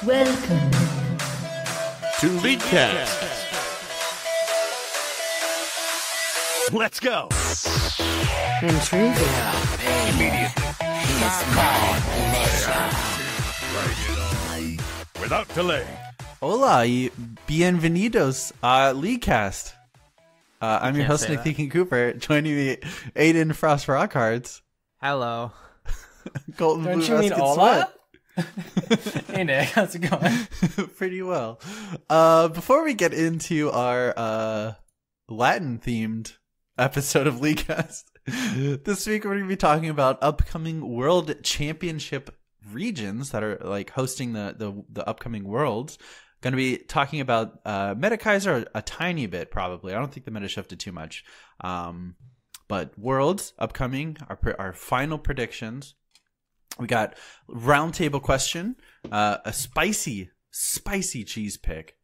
Welcome to Leadcast. Let's go. Intriguing. Without delay. Hola y bienvenidos a Leadcast. I'm your host, Nick Thinking Cooper. Joining me, Aiden Frost Rockhards. Hello. Colton Don't Blue you mean Basket Ola? Hey Nick, how's it going? Sweat. Pretty well. Before we get into our Latin-themed episode of Leadcast, this week we're going to be talking about upcoming World Championship regions that are like hosting the upcoming Worlds. Going to be talking about Meta-Kaiser a tiny bit, probably. I don't think the meta shifted too much. But Worlds upcoming, our final predictions. We got roundtable question, a spicy cheese pick.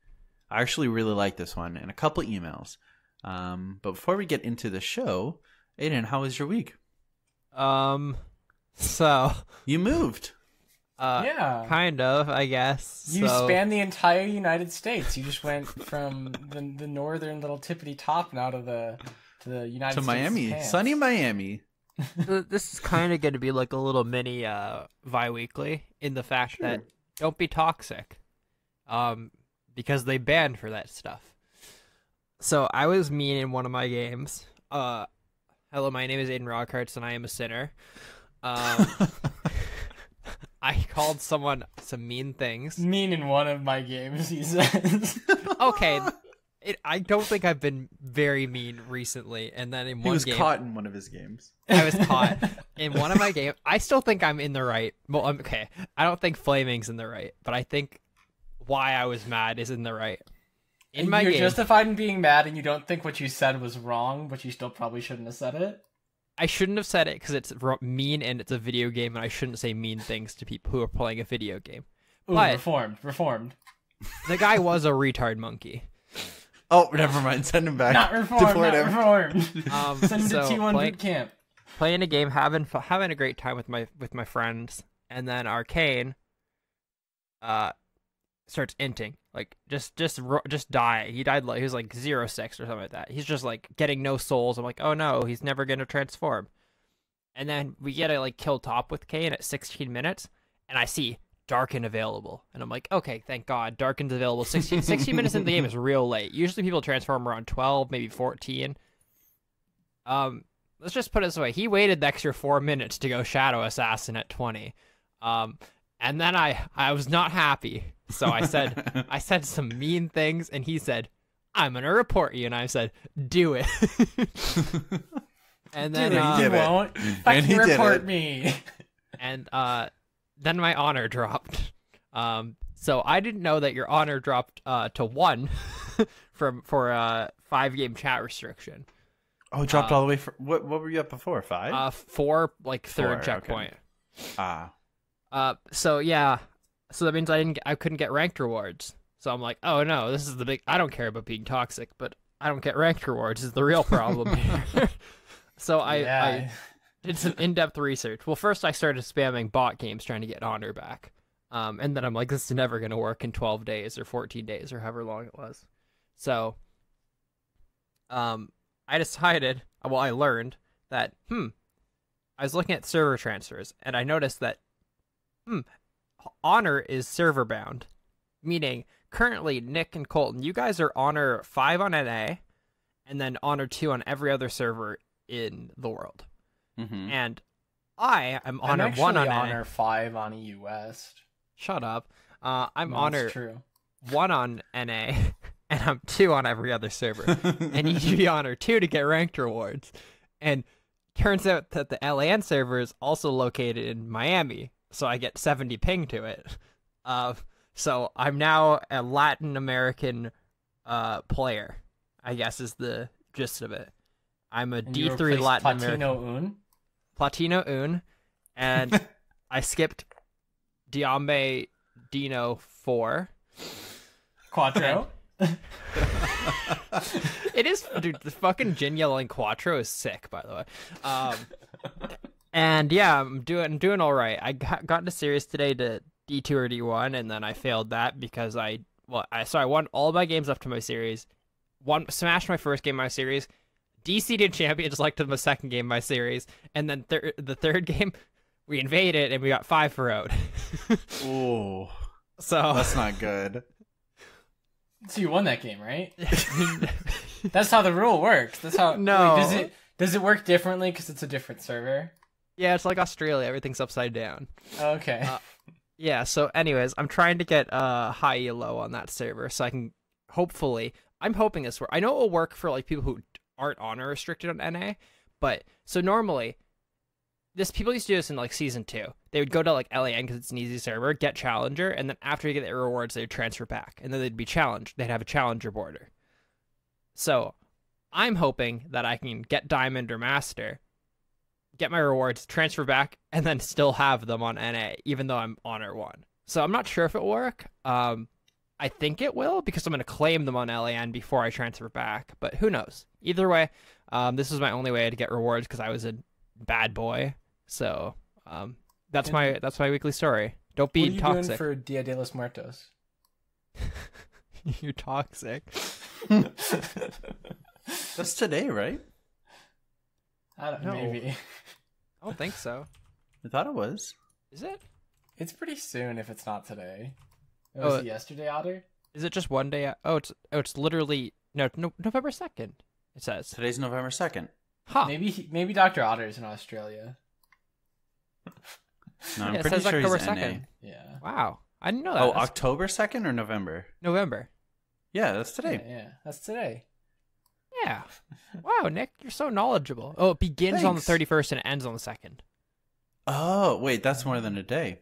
I actually really like this one, and a couple emails. But before we get into the show, Aiden, how was your week? So you moved. Yeah. Kind of, I guess. You spanned the entire United States. You just went from the northern little tippity top now to the United States. To Miami. Sunny Miami. This is kind of going to be like a little mini bi-weekly in the fact that don't be toxic. Because they banned for that stuff. So I was mean in one of my games. Hello, my name is Aiden Rockharts and I am a sinner. I called someone some mean things. Mean in one of my games, he says. Okay, I don't think I've been very mean recently. And then in one game, he was caught in one of his games. I was caught in one of my games. I still think I'm in the right. Well, okay, I don't think flaming's in the right, but I think why I was mad is in the right. In my You're game, justified in being mad, and you don't think what you said was wrong, but you still probably shouldn't have said it. I shouldn't have said it because it's mean and it's a video game, and I shouldn't say mean things to people who are playing a video game. Ooh, But reformed. the guy was a retard monkey. Oh, never mind. Send him back. Not reformed. Send him to T1 boot camp. Playing a game, having a great time with my friends, and then Arcane starts inting, like just die. He died like he was like 0-6 or something like that. He's just like getting no souls. I'm like, oh no, he's never gonna transform. And then we get a like kill top with Kane at 16 minutes, and I see Darken available, and I'm like, okay, thank God, Darken's available. 16 minutes in the game is real late. Usually people transform around 12, maybe 14. Let's just put it this way: he waited the extra 4 minutes to go Shadow Assassin at 20. And then I was not happy. So I said some mean things, and he said, I'm going to report you. And I said, do it. And then he won't. And he report me. And then my honor dropped. So I didn't know that your honor dropped to 1 for a 5-game chat restriction. Oh, it dropped all the way for what were you at before? 5? 4, like 3rd 4, checkpoint. Okay. So yeah, so that means I couldn't get ranked rewards. So I'm like, oh no, this is the big. I don't care about being toxic, but I don't get ranked rewards is the real problem here. So I did some in-depth research. Well, first I started spamming bot games trying to get honor back, and then I'm like, this is never gonna work in 12 days or 14 days or however long it was. So, I decided. Well, I learned that I was looking at server transfers, and I noticed that honor is server bound, meaning currently Nick and Colton, you guys are honor 5 on NA, and then honor 2 on every other server in the world. Mm-hmm. And I am honor 1 on honor NA. 5 on EU West. Shut up. I'm No, honor it's true. 1 on NA, and I'm 2 on every other server. And you should be honor 2 to get ranked rewards. And turns out that the LAN server is also located in Miami, so I get 70 ping to it. So I'm now a Latin American player, I guess is the gist of it. I'm a And you D3 replaced Latin American. Un? Platino Un, and I skipped Diambe Dino 4. Quattro? It is, dude, the fucking Jin yelling Quattro is sick, by the way. And yeah, I'm doing all right. I got into series today to D2 or D1, and then I failed that because I won all my games up to my series, smashed my first game of my series, DC-ed champions like to my second game of my series, and then the third game we invaded and we got 5 for out. Oh, so that's not good. So you won that game, right? That's how the rule works. That's how. No. Wait, does it work differently because it's a different server? Yeah, it's like Australia. Everything's upside down. Okay. Yeah. So, anyways, I'm trying to get high elo on that server, so I can hopefully. I'm hoping this works. I know it will work for like people who aren't honor restricted on NA, but so normally, people used to do this in like season 2. They would go to like LAN because it's an easy server, get challenger, and then after you get their rewards, they would transfer back, and then they'd be challenged. They'd have a challenger border. So, I'm hoping that I can get diamond or master, get my rewards, transfer back, and then still have them on NA, even though I'm honor 1. So I'm not sure if it will work. I think it will because I'm going to claim them on LAN before I transfer back, but who knows? Either way, this was my only way to get rewards because I was a bad boy. So that's my weekly story. Don't be toxic. What are you toxic. doing for Dia de los Muertos? You're toxic. That's today, right? I don't No. know. Maybe. I don't think so. I thought it was. Is it? It's pretty soon if it's not today. Oh, Was it yesterday, Otter? Is it just one day? It's literally no November 2nd. It says. Today's November 2nd. Huh. Maybe Dr. Otter's in Australia. No, I'm Yeah, it pretty says sure October he's NA. 2nd. Yeah. Wow. I didn't know that. Oh, That's October 2nd or November? November. Yeah, that's today. Yeah, that's today. Yeah. Wow, Nick, you're so knowledgeable. Oh, it begins on the Thanks. 31st and ends on the 2nd. Oh, wait, that's more than a day.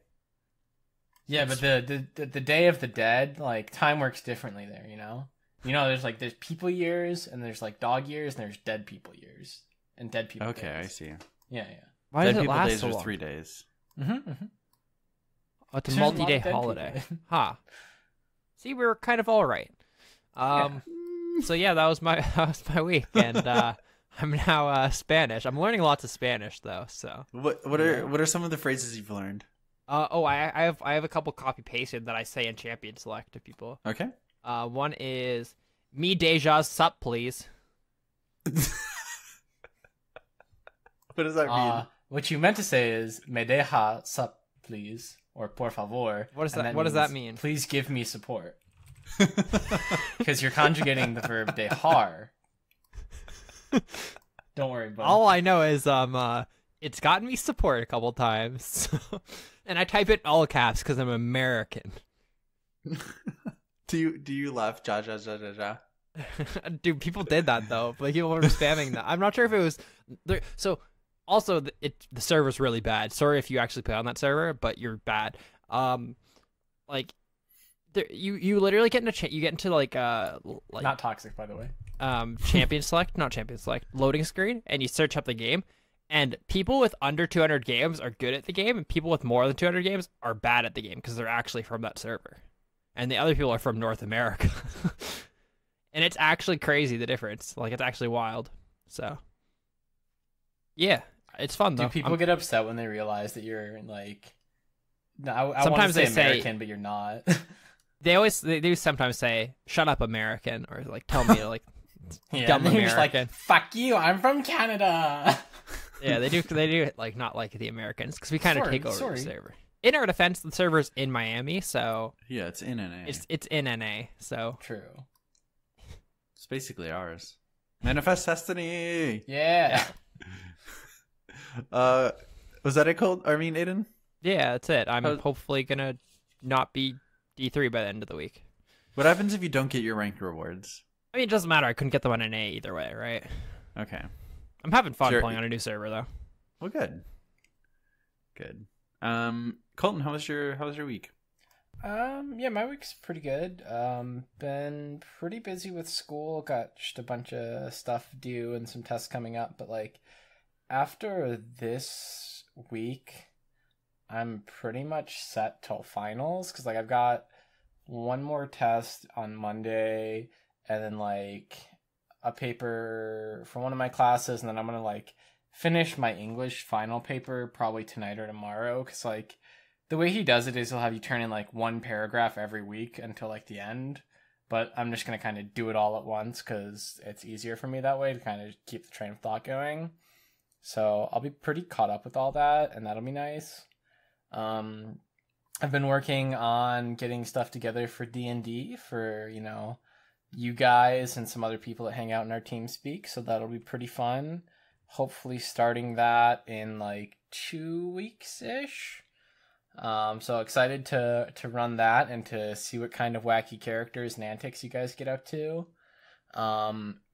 Yeah, but the Day of the Dead, like time works differently there. You know, there's people years and there's like dog years and there's dead people years and dead people. Okay, I days. see. Yeah. Why Dead does it People last Days so are long? 3 days. Mm-hmm. Oh, it's a There's a lot of multi-day dead holiday. people. Huh. See, we were kind of all right. So yeah, that was my week, and I'm now Spanish. I'm learning lots of Spanish though. So What are some of the phrases you've learned? I have a couple copy pasted that I say in Champion Select to people. Okay. One is "Me dejas sup, please." What does that mean? What you meant to say is "Me deja sup, please," or "por favor." What does and that- what does that means, mean? Please give me support. Because you're conjugating the verb dejar. Don't worry, bud. All I know is it's gotten me support a couple times, and I type it in all caps because I'm American. Do you laugh ja ja ja ja ja? Dude, people did that though. Like people were spamming that. I'm not sure if it was there. So also the server's really bad. Sorry if you actually play on that server, but you're bad. Like there, you literally get into like Not toxic, by the way. champion select, not champion select, loading screen, and you search up the game. And people with under 200 games are good at the game, and people with more than 200 games are bad at the game because they're actually from that server. And the other people are from North America. And it's actually crazy, the difference. Like, it's actually wild. So, yeah, it's fun, though. Do people get upset when they realize that you're, like... No, I want to Sometimes say they American, say- but you're not. They do sometimes say, "Shut up, American," or, like, tell me to, like, Yeah, dumb and they're just American. like, fuck you, I'm from Canada! Yeah, they do like not like the Americans because we kind of take over sorry. the server. In our defense, the server's in Miami, so Yeah, it's in NA. it's in NA. So True. It's basically ours. Manifest Destiny. Yeah. Was that it called? I mean, Aiden? yeah, that's it. I'm How- hopefully gonna not be D3 by the end of the week. What happens if you don't get your ranked rewards? I mean, it doesn't matter. I couldn't get them on NA either way, right? Okay. I'm having fun Sure. playing on a new server though. Well, good. Good. Colton, how was your week? Yeah, my week's pretty good. Been pretty busy with school. Got just a bunch of stuff due and some tests coming up. But like after this week, I'm pretty much set till finals because like I've got one more test on Monday and then like a paper for one of my classes, and then I'm gonna like finish my English final paper probably tonight or tomorrow because like The way he does it is he'll have you turn in like one paragraph every week until like the end. But I'm just going to kind of do it all at once because it's easier for me that way to kind of keep the train of thought going. So I'll be pretty caught up with all that, and that'll be nice. I've been working on getting stuff together for D&D for, you guys and some other people that hang out in our team speak. So that'll be pretty fun. Hopefully starting that in like 2 weeks-ish. So excited to run that and to see what kind of wacky characters and antics you guys get up to.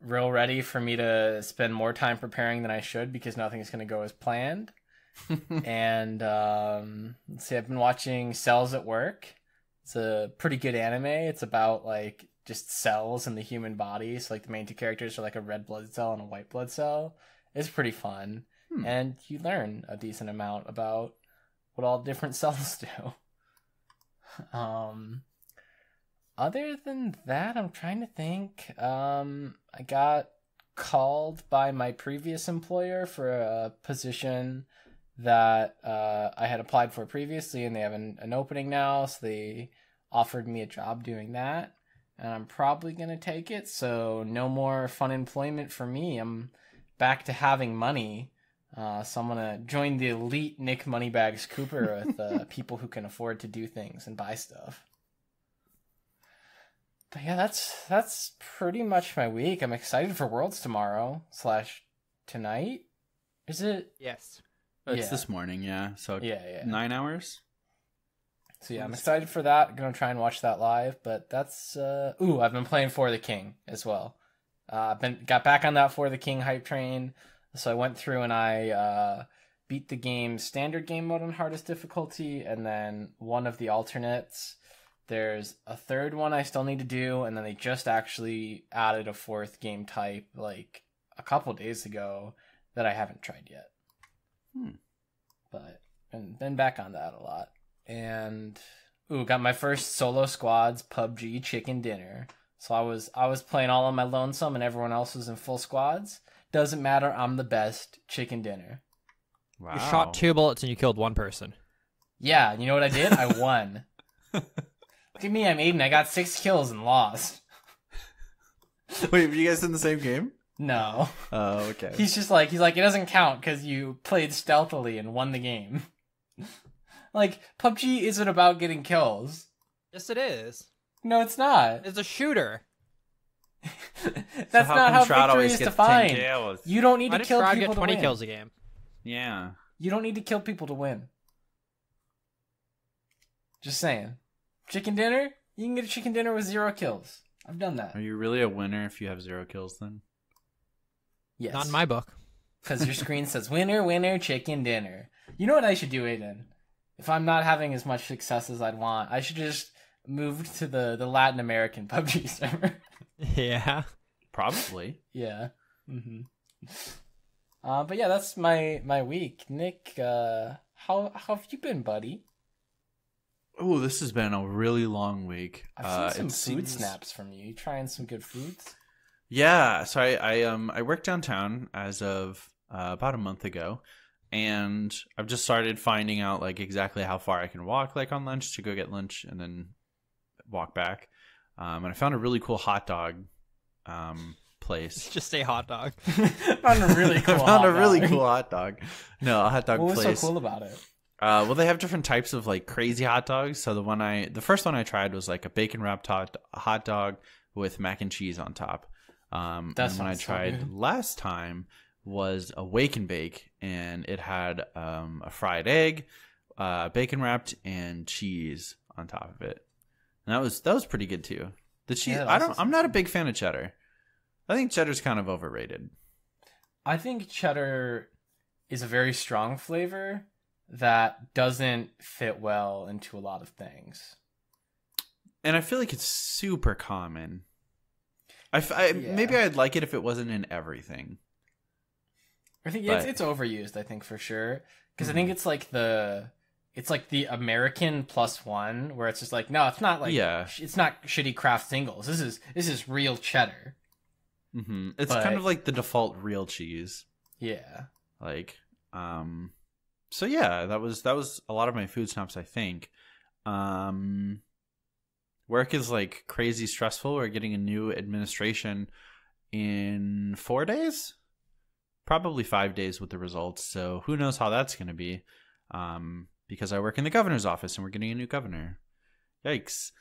Real ready for me to spend more time preparing than I should because nothing's going to go as planned. And let's see, I've been watching Cells at Work. It's a pretty good anime. It's about like just cells in the human body. So like the main two characters are like a red blood cell and a white blood cell. It's pretty fun. And you learn a decent amount about what all different cells do. Other than that, I'm trying to think. I got called by my previous employer for a position that I had applied for previously, and they have an opening now, so they offered me a job doing that, and I'm probably going to take it, so no more fun employment for me. I'm back to having money, so I'm going to join the elite Nick Moneybags Cooper with people who can afford to do things and buy stuff. But yeah, that's pretty much my week. I'm excited for Worlds tomorrow / tonight. Is it? Yes. It's this morning, yeah. So yeah. 9 hours. So yeah, I'm excited for that. I'm gonna try and watch that live. But that's I've been playing For the King as well. Got back on that For the King hype train. So I went through and I beat the game standard game mode on hardest difficulty, and then one of the alternates. There's a third one I still need to do, and then they just actually added a fourth game type like a couple days ago that I haven't tried yet. But and been back on that a lot. And got my first solo squads PUBG chicken dinner. So I was playing all on my lonesome and everyone else was in full squads. Doesn't matter, I'm the best. Chicken dinner. Wow. You shot 2 bullets and you killed 1 person. Yeah, you know what I did? I won. Look at me, I'm Aiden. I got 6 kills and lost. Wait, were you guys in the same game? No. Oh, okay. He's like, it doesn't count because you played stealthily and won the game. Like, PUBG isn't about getting kills. Yes, it is. No, it's not. It's a shooter. That's not how Shroud victory always is gets defined. 10 kills? You don't need Why to did kill Shroud people get 20 to win. kills a game? Yeah. You don't need to kill people to win. Just saying. Chicken dinner? You can get a chicken dinner with 0 kills. I've done that. Are you really a winner if you have 0 kills then? Yes. Not in my book. Because your screen says, winner, winner, chicken dinner. You know what I should do, Aiden? If I'm not having as much success as I'd want, I should just move to the Latin American PUBG server. Yeah. Probably. Yeah. Mm-hmm. But yeah, that's my week. Nick, how have you been, buddy? Oh, this has been a really long week. I've seen some food snaps from you. You trying some good foods? Yeah, so I work downtown as of about a month ago, and I've just started finding out like exactly how far I can walk like on lunch to go get lunch and then walk back. And I found a really cool hot dog place. Just say hot dog. Found a really cool. I found a really cool hot dog. No, a hot dog place. What was place. so cool about it? Well, they have different types of like crazy hot dogs. So the first one I tried was like a bacon wrapped hot dog with mac and cheese on top. And when I tried last time was a wake and bake, and it had a fried egg, bacon wrapped, and cheese on top of it. And that was pretty good too. The cheese, I'm not a big fan of cheddar. I think cheddar's kind of overrated. I think cheddar is a very strong flavor that doesn't fit well into a lot of things. And I feel like it's super common. Maybe I'd like it if it wasn't in everything. I think it's overused, I think, for sure. Because I think it's like the American +1, where it's just like, no, it's not like, it's not shitty craft singles. This is real cheddar. It's kind of like the default real cheese. Yeah. Like, So yeah, that was a lot of my food snaps, I think. Work is like crazy stressful. We're getting a new administration in 4 days, probably 5 days with the results. So who knows how that's going to be? Because I work in the governor's office and we're getting a new governor. Yikes.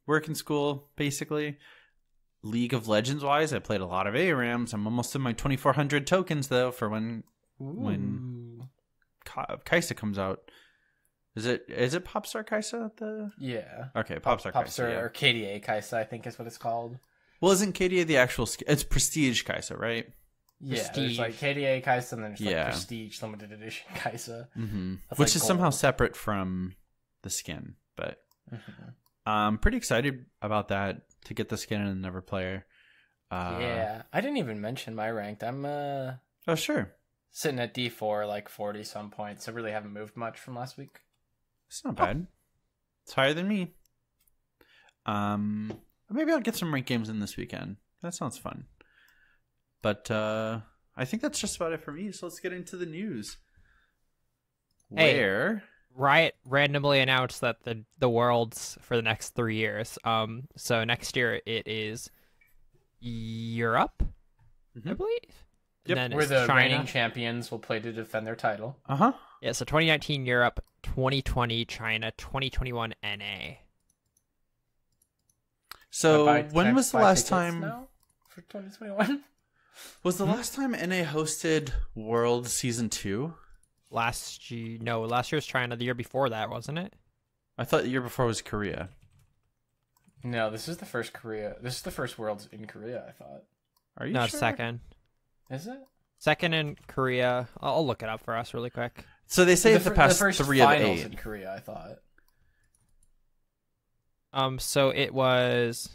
Work in school, basically. League of Legends wise, I played a lot of ARAMs. I'm almost in my 2,400 tokens though for when Kaisa comes out. Is it Popstar Kaisa? Yeah. Okay, Popstar Kaisa. Popstar Yeah. or KDA Kaisa, I think is what it's called. Well, isn't KDA the actual? It's Prestige Kaisa, right? Yeah, Prestige. there's like KDA Kaisa and then there's like Yeah. Prestige Limited Edition Kaisa. Mm-hmm. That's Which like is somehow gold. separate from the skin, but Mhm. I'm pretty excited about that to get the skin in the Never Player. Yeah, I didn't even mention my ranked. I'm Oh, sure. sitting at D4, like 40 some points. I really haven't moved much from last week. It's not bad. It's higher than me. Maybe I'll get some ranked games in this weekend. That sounds fun. But I think that's just about it for me. So let's get into the news. Hey. Where? Riot randomly announced that the worlds for the next 3 years. So next year it is Europe, I believe. Yep. And then Where it's the China. reigning champions will play to defend their title. Uh-huh. Yeah, so 2019 Europe, 2020 China, 2021 NA. So Can I when was the buy last tickets time? now for 2021? Was the last time NA hosted World Season 2? Last year's China. The year before that, wasn't it? I thought the year before was Korea. No, this is the first Korea. This is the first Worlds in Korea, I thought. Are you No, sure? it's second. Is it? Second in Korea. I'll look it up for us really quick. So they say it's the past first 3 of finals 8. in Korea, I thought. So it was.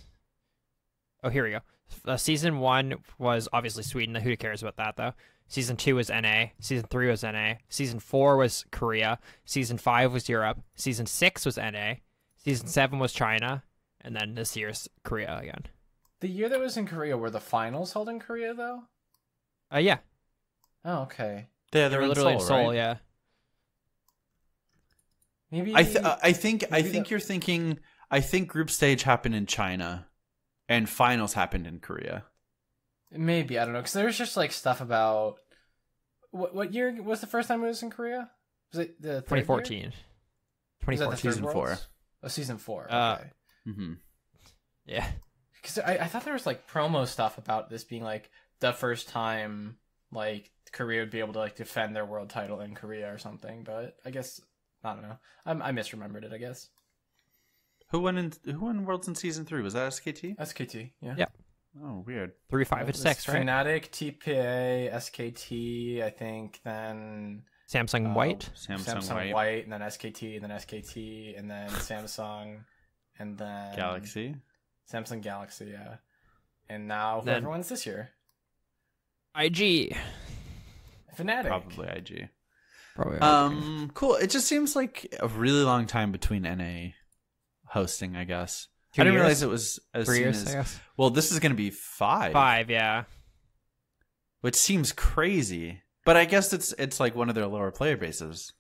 Oh, here we go. Season 1 was obviously Sweden. Who cares about that though? Season 2 was NA. Season 3 was NA. Season 4 was Korea. Season 5 was Europe. Season 6 was NA. Season 7 was China. And then this year's Korea again. The year that was in Korea, were the finals held in Korea, though? Yeah. Oh, okay. Yeah, They were literally in Seoul, right? yeah. Maybe I think that- you're thinking. I think group stage happened in China, and finals happened in Korea. Maybe, I don't know, because there's just like stuff about what year was the first time it was in Korea? Was it the third year? 2014. Was that the 2014. third Season Worlds? 4. Oh, season 4. Okay. Mm-hmm. Yeah. Because I thought there was like promo stuff about this being like the first time like Korea would be able to like defend their world title in Korea or something, but I guess I don't know. I misremembered it, I guess. Who won Worlds in Season 3? Was that SKT? SKT, yeah. Yeah. Oh, weird. 3, 5, and 6, right? Fnatic, TPA, SKT, I think, then Samsung White. Samsung White, and then SKT, and then SKT, and then Samsung, and then Galaxy. Samsung Galaxy, yeah. And now Then- whoever wins this year. IG. Fnatic. Probably IG. Probably. Cool. It just seems like a really long time between NA hosting, I guess. 2 I didn't years? realize it was as 3 soon years, as. I guess. Well, this is going to be 5. 5, yeah. Which seems crazy. But I guess it's like one of their lower player bases.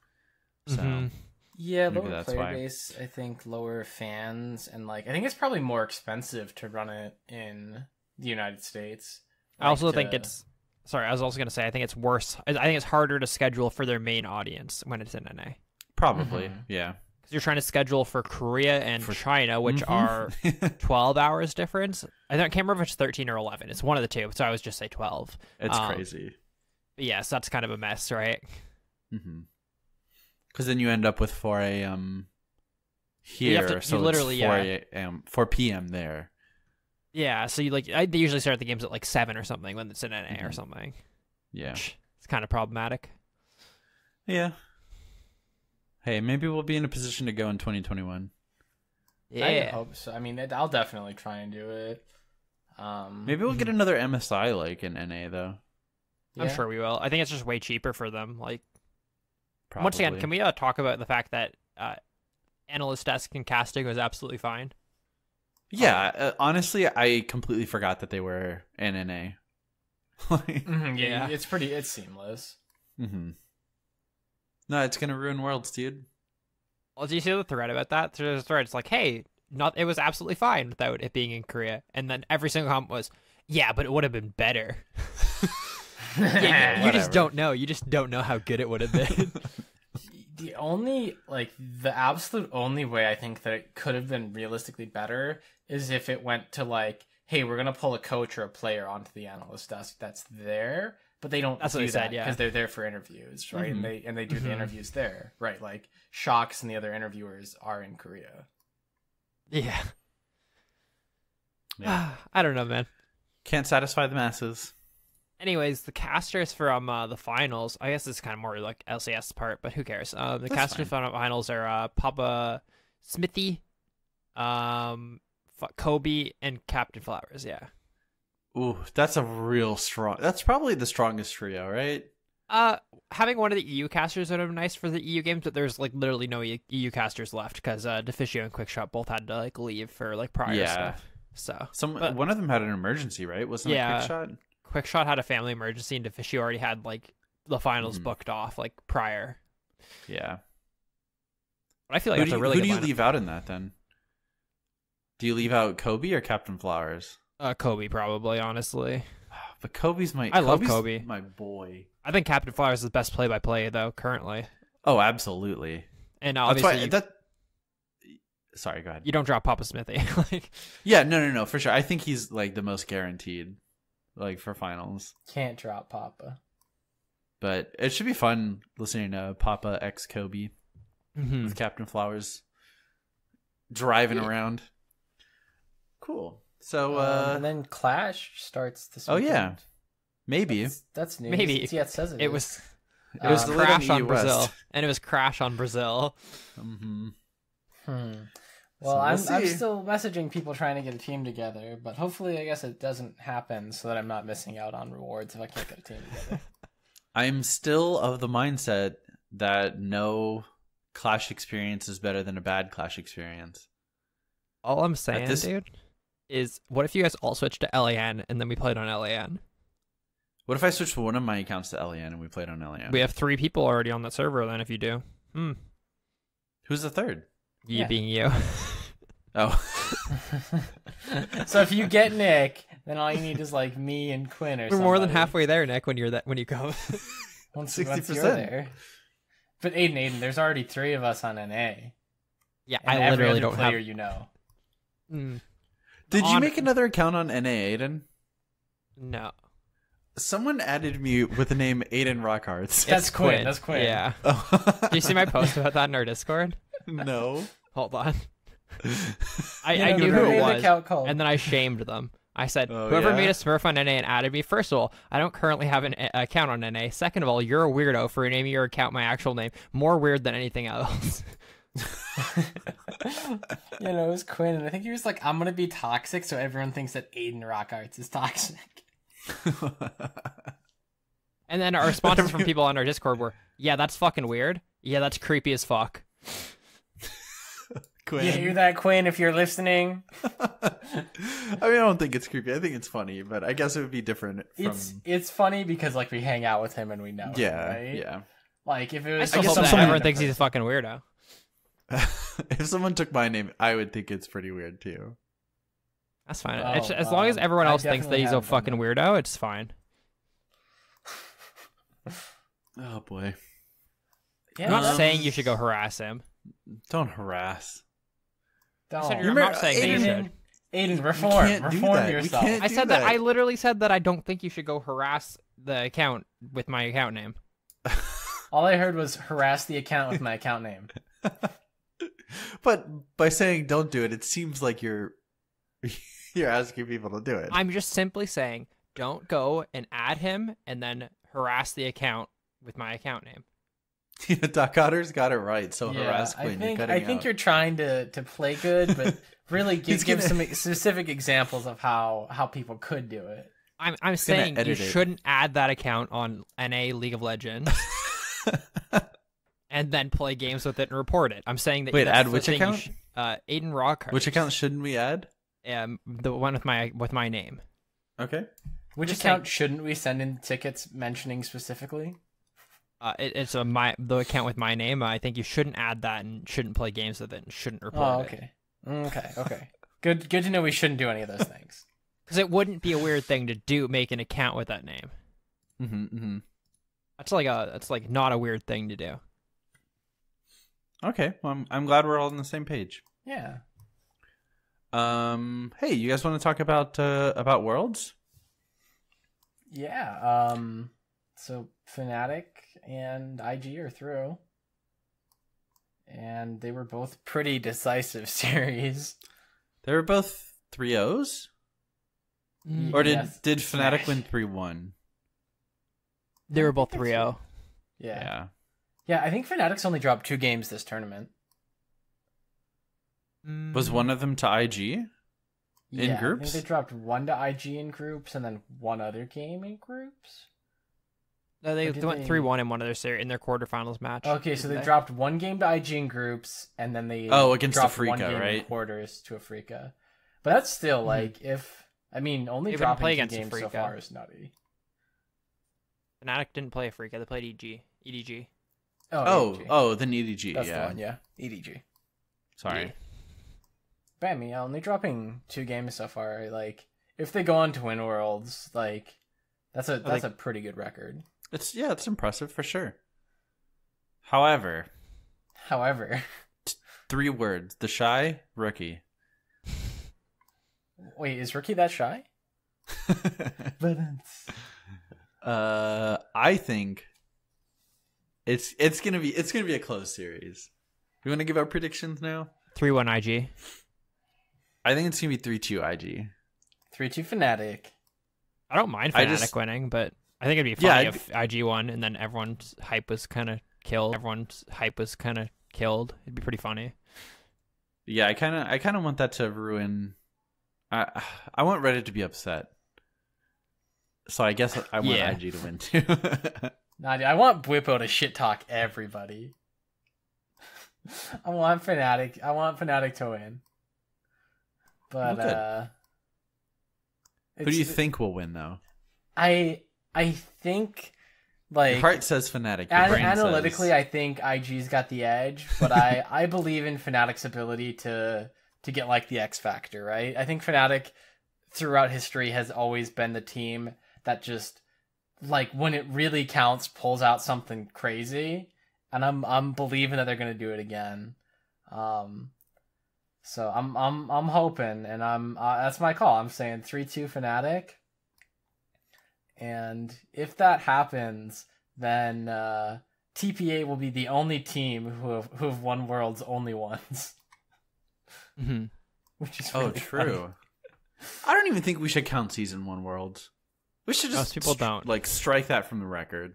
So Mhm. Yeah, Maybe lower that's player why. base, I think lower fans, and like I think it's probably more expensive to run it in the United States. I also Like, think to- it's. Sorry, I was also going to say I think it's worse. I think it's harder to schedule for their main audience when it's in NA. probably, Mhm. yeah. Because you're trying to schedule for Korea and China, which Mhm. are 12 hours difference. I can't remember if it's 13 or 11. It's one of the two, so I was just say 12. It's crazy. But yeah, so that's kind of a mess, right? Because then you end up with 4 a.m. You have here, to- so you literally, it's 4 yeah. a.m. 4 p.m. there. Yeah, so they usually start the games at like 7 or something when it's in NA or something. Yeah. It's kind of problematic. Yeah. Hey, maybe we'll be in a position to go in 2021. I Yeah. hope so. I mean, I'll definitely try and do it. Maybe we'll get another MSI like in NA though. I'm yeah. sure we will. I think it's just way cheaper for them. Like, Probably. once again, can we talk about the fact that analyst desk and casting was absolutely fine? Yeah, honestly, I completely forgot that they were in NA. Mhm, yeah, Yeah. it's seamless. Mm-hmm. No, it's gonna ruin worlds, dude. Well, do you see the thread about that? There's a thread. It's like, hey, it was absolutely fine without it being in Korea. And then every single comment was, yeah, but it would have been better. You just don't know. You just don't know how good it would have been. The absolute only way I think that it could have been realistically better is if it went to like, hey, we're gonna pull a coach or a player onto the analyst desk that's there, but they don't do that because they're there for interviews, right? Mm-hmm. And they do the interviews there, right? Like Shocks and the other interviewers are in Korea. Yeah. I don't know, man. Can't satisfy the masses. Anyways, the casters from the finals, I guess it's kind of more like LCS part, but who cares? The casters from the finals are Papa Smithy, Kobe, and Captain Flowers, yeah. Ooh, that's a real strong... That's probably the strongest trio, right? Having one of the EU casters would have been nice for the EU games, but there's like literally no EU casters left because Deficio and Quickshot both had to like leave for like prior stuff. So one of them had an emergency, right? Wasn't it Quickshot? Quickshot had a family emergency, and Deficio already had like the finals booked off like prior. Yeah, but I feel like who do you leave out in that then? Do you leave out Kobe or Captain Flowers? Kobe probably, honestly. But Kobe's love Kobe, my boy. I think Captain Flowers is the best play-by-play though currently. Oh, absolutely. And obviously, sorry, go ahead. You don't drop Papa Smithy. Yeah, no, for sure. I think he's like the most guaranteed, like for finals. Can't drop Papa. But it should be fun listening to Papa X Kobe with Captain Flowers driving around. Cool. So and then Clash starts this weekend. Oh yeah. Maybe. That's new. Maybe. Yeah, it says it is. It was Crash on West. Brazil. And it was Crash on Brazil. Well, So I'm see. still messaging people trying to get a team together, but hopefully I guess it doesn't happen so that I'm not missing out on rewards if I can't get a team together. I'm still of the mindset that no Clash experience is better than a bad Clash experience. All I'm saying, dude, is what if you guys all switched to LAN and then we played on LAN? What if I switched one of my accounts to LAN and we played on LAN? We have 3 people already on that server then if you do. Who's the third? You being you. Oh. So if you get Nick, then all you need is like me and Quinn or We're somebody. more than halfway there, Nick, when you go. Once 60%. you're there. But Aiden, there's already 3 of us on NA. Yeah, And I literally every other don't player have. you know. Did you make another account on NA, Aiden? No. Someone added me with the name Aiden Rockhearts. That's Quinn. That's Quinn. Yeah. Do you see my post about that in our Discord? No. Hold on. I knew who it was, and then I shamed them. I said, whoever made a Smurf on NA and added me, first of all, I don't currently have an account on NA. Second of all, you're a weirdo for naming your account my actual name. More weird than anything else. It was Quinn, and I think he was like, I'm going to be toxic so everyone thinks that Aiden Rockarts is toxic. And then our responses from people on our Discord were, yeah, that's fucking weird. Yeah, that's creepy as fuck. Quinn. You hear that, Quinn, if you're listening? I don't think it's creepy. I think it's funny, but I guess it would be different from... It's funny because like we hang out with him and we know him, right? Yeah. Like if it I was still hope that everyone thinks he's a fucking weirdo. If someone took my name, I would think it's pretty weird too. That's fine. As long as everyone else thinks that he's a fucking weirdo, it's fine. Oh boy. Yeah, I'm not saying you should go harass him. Don't harass. I'm not saying that you should. Aiden, reform yourself. I said that. I literally said that I don't think you should go harass the account with my account name. All I heard was harass the account with my account name. But by saying don't do it, it seems like you're asking people to do it. I'm just simply saying don't go and add him and then harass the account with my account name. Doc Otter's got it right. So harass Quinn. I think you're trying to play good, but really give some specific examples of how people could do it. I'm saying you shouldn't add that account on NA League of Legends and then play games with it and report it. I'm saying that. Wait, add which account? Aiden Rockhart. Which account shouldn't we add? The one with my name. Okay. Which account shouldn't we send in tickets mentioning specifically? It's the account with my name. I think you shouldn't add that and shouldn't play games with it and shouldn't report Oh, it. okay. Good to know we shouldn't do any of those things. Because it wouldn't be a weird thing to do, make an account with that name. Mm-hmm. That's like not a weird thing to do. Okay, well, I'm glad we're all on the same page. Yeah. Hey, you guys want to talk about Worlds? Yeah. So Fnatic and IG are through, and they were both pretty decisive series. They were both 3-0s? Or did Fnatic Smash. win 3-1? They were both I think 3-0. Yeah. Yeah, I think Fnatic's only dropped 2 games this tournament. Was one of them to IG? In I groups? think they dropped 1 to IG in groups and then 1 other game in groups. No, they Or did went they- 3-1 in one of their in their quarterfinals match. Okay, so didn't they dropped 1 game to IG in groups, and then they against dropped Africa, 1 game in right? quarters to Africa. But that's still like only They wouldn't dropping play 2 against games so Africa. far is nutty. Fnatic didn't play Africa. They played EDG. EDG. Then EDG, That's yeah. the one, yeah. EDG. Sorry. Yeah. But I mean, only dropping 2 games so far. Like, if they go on to win Worlds, like that's a pretty good record. It's impressive for sure. However, 3 words. The Shy Rookie. Wait, is Rookie that shy? But I think it's gonna be a close series. We want to give our predictions now? 3-1 IG. I think it's gonna be 3-2 IG. 3-2 Fnatic. I don't mind I Fnatic just- winning, but I think it'd be Yeah, funny if IG won and then everyone's hype was kind of killed. It'd be pretty funny. Yeah, I kind of want that to ruin. I want Reddit to be upset. So I guess I want Yeah. IG to win too. Nah, dude, I want Bwipo to shit talk everybody. I want Fnatic to win. But Well, Who do you think will win though? I think like Your heart says Fnatic. Your brain analytically, says... I think IG's got the edge, but I believe in Fnatic's ability to get like the X factor, right? I think Fnatic throughout history has always been the team that just like when it really counts pulls out something crazy, and I'm believing that they're gonna do it again. So I'm hoping, and that's my call. I'm saying 3-2 Fnatic. And if that happens, then TPA will be the only team who have won Worlds only once. Mm-hmm. Which is really true. funny. I don't even think we should count season 1 Worlds. We should just Most people don't. like strike that from the record.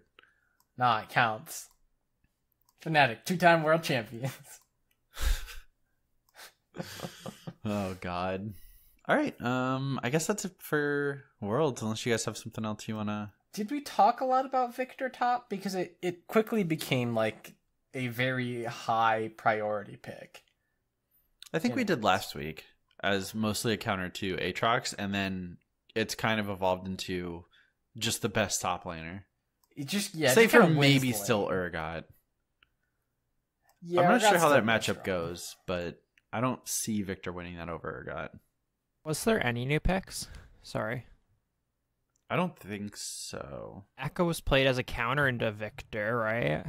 Nah, it counts. Fnatic, 2-time world champions. Oh God. All right. I guess that's it for Worlds. Unless you guys have something else you wanna. Did we talk a lot about Victor Top? Because it quickly became like a very high priority pick. I think we did last week as mostly a counter to Aatrox, and then it's kind of evolved into just the best top laner. It just Save just for kinda wins maybe the still lane. Urgot. Yeah, I'm not sure Urgot's how that still matchup strong. goes, but I don't see Victor winning that over Urgot. Was there any new picks? Sorry. I don't think so. Echo was played as a counter into Victor, right?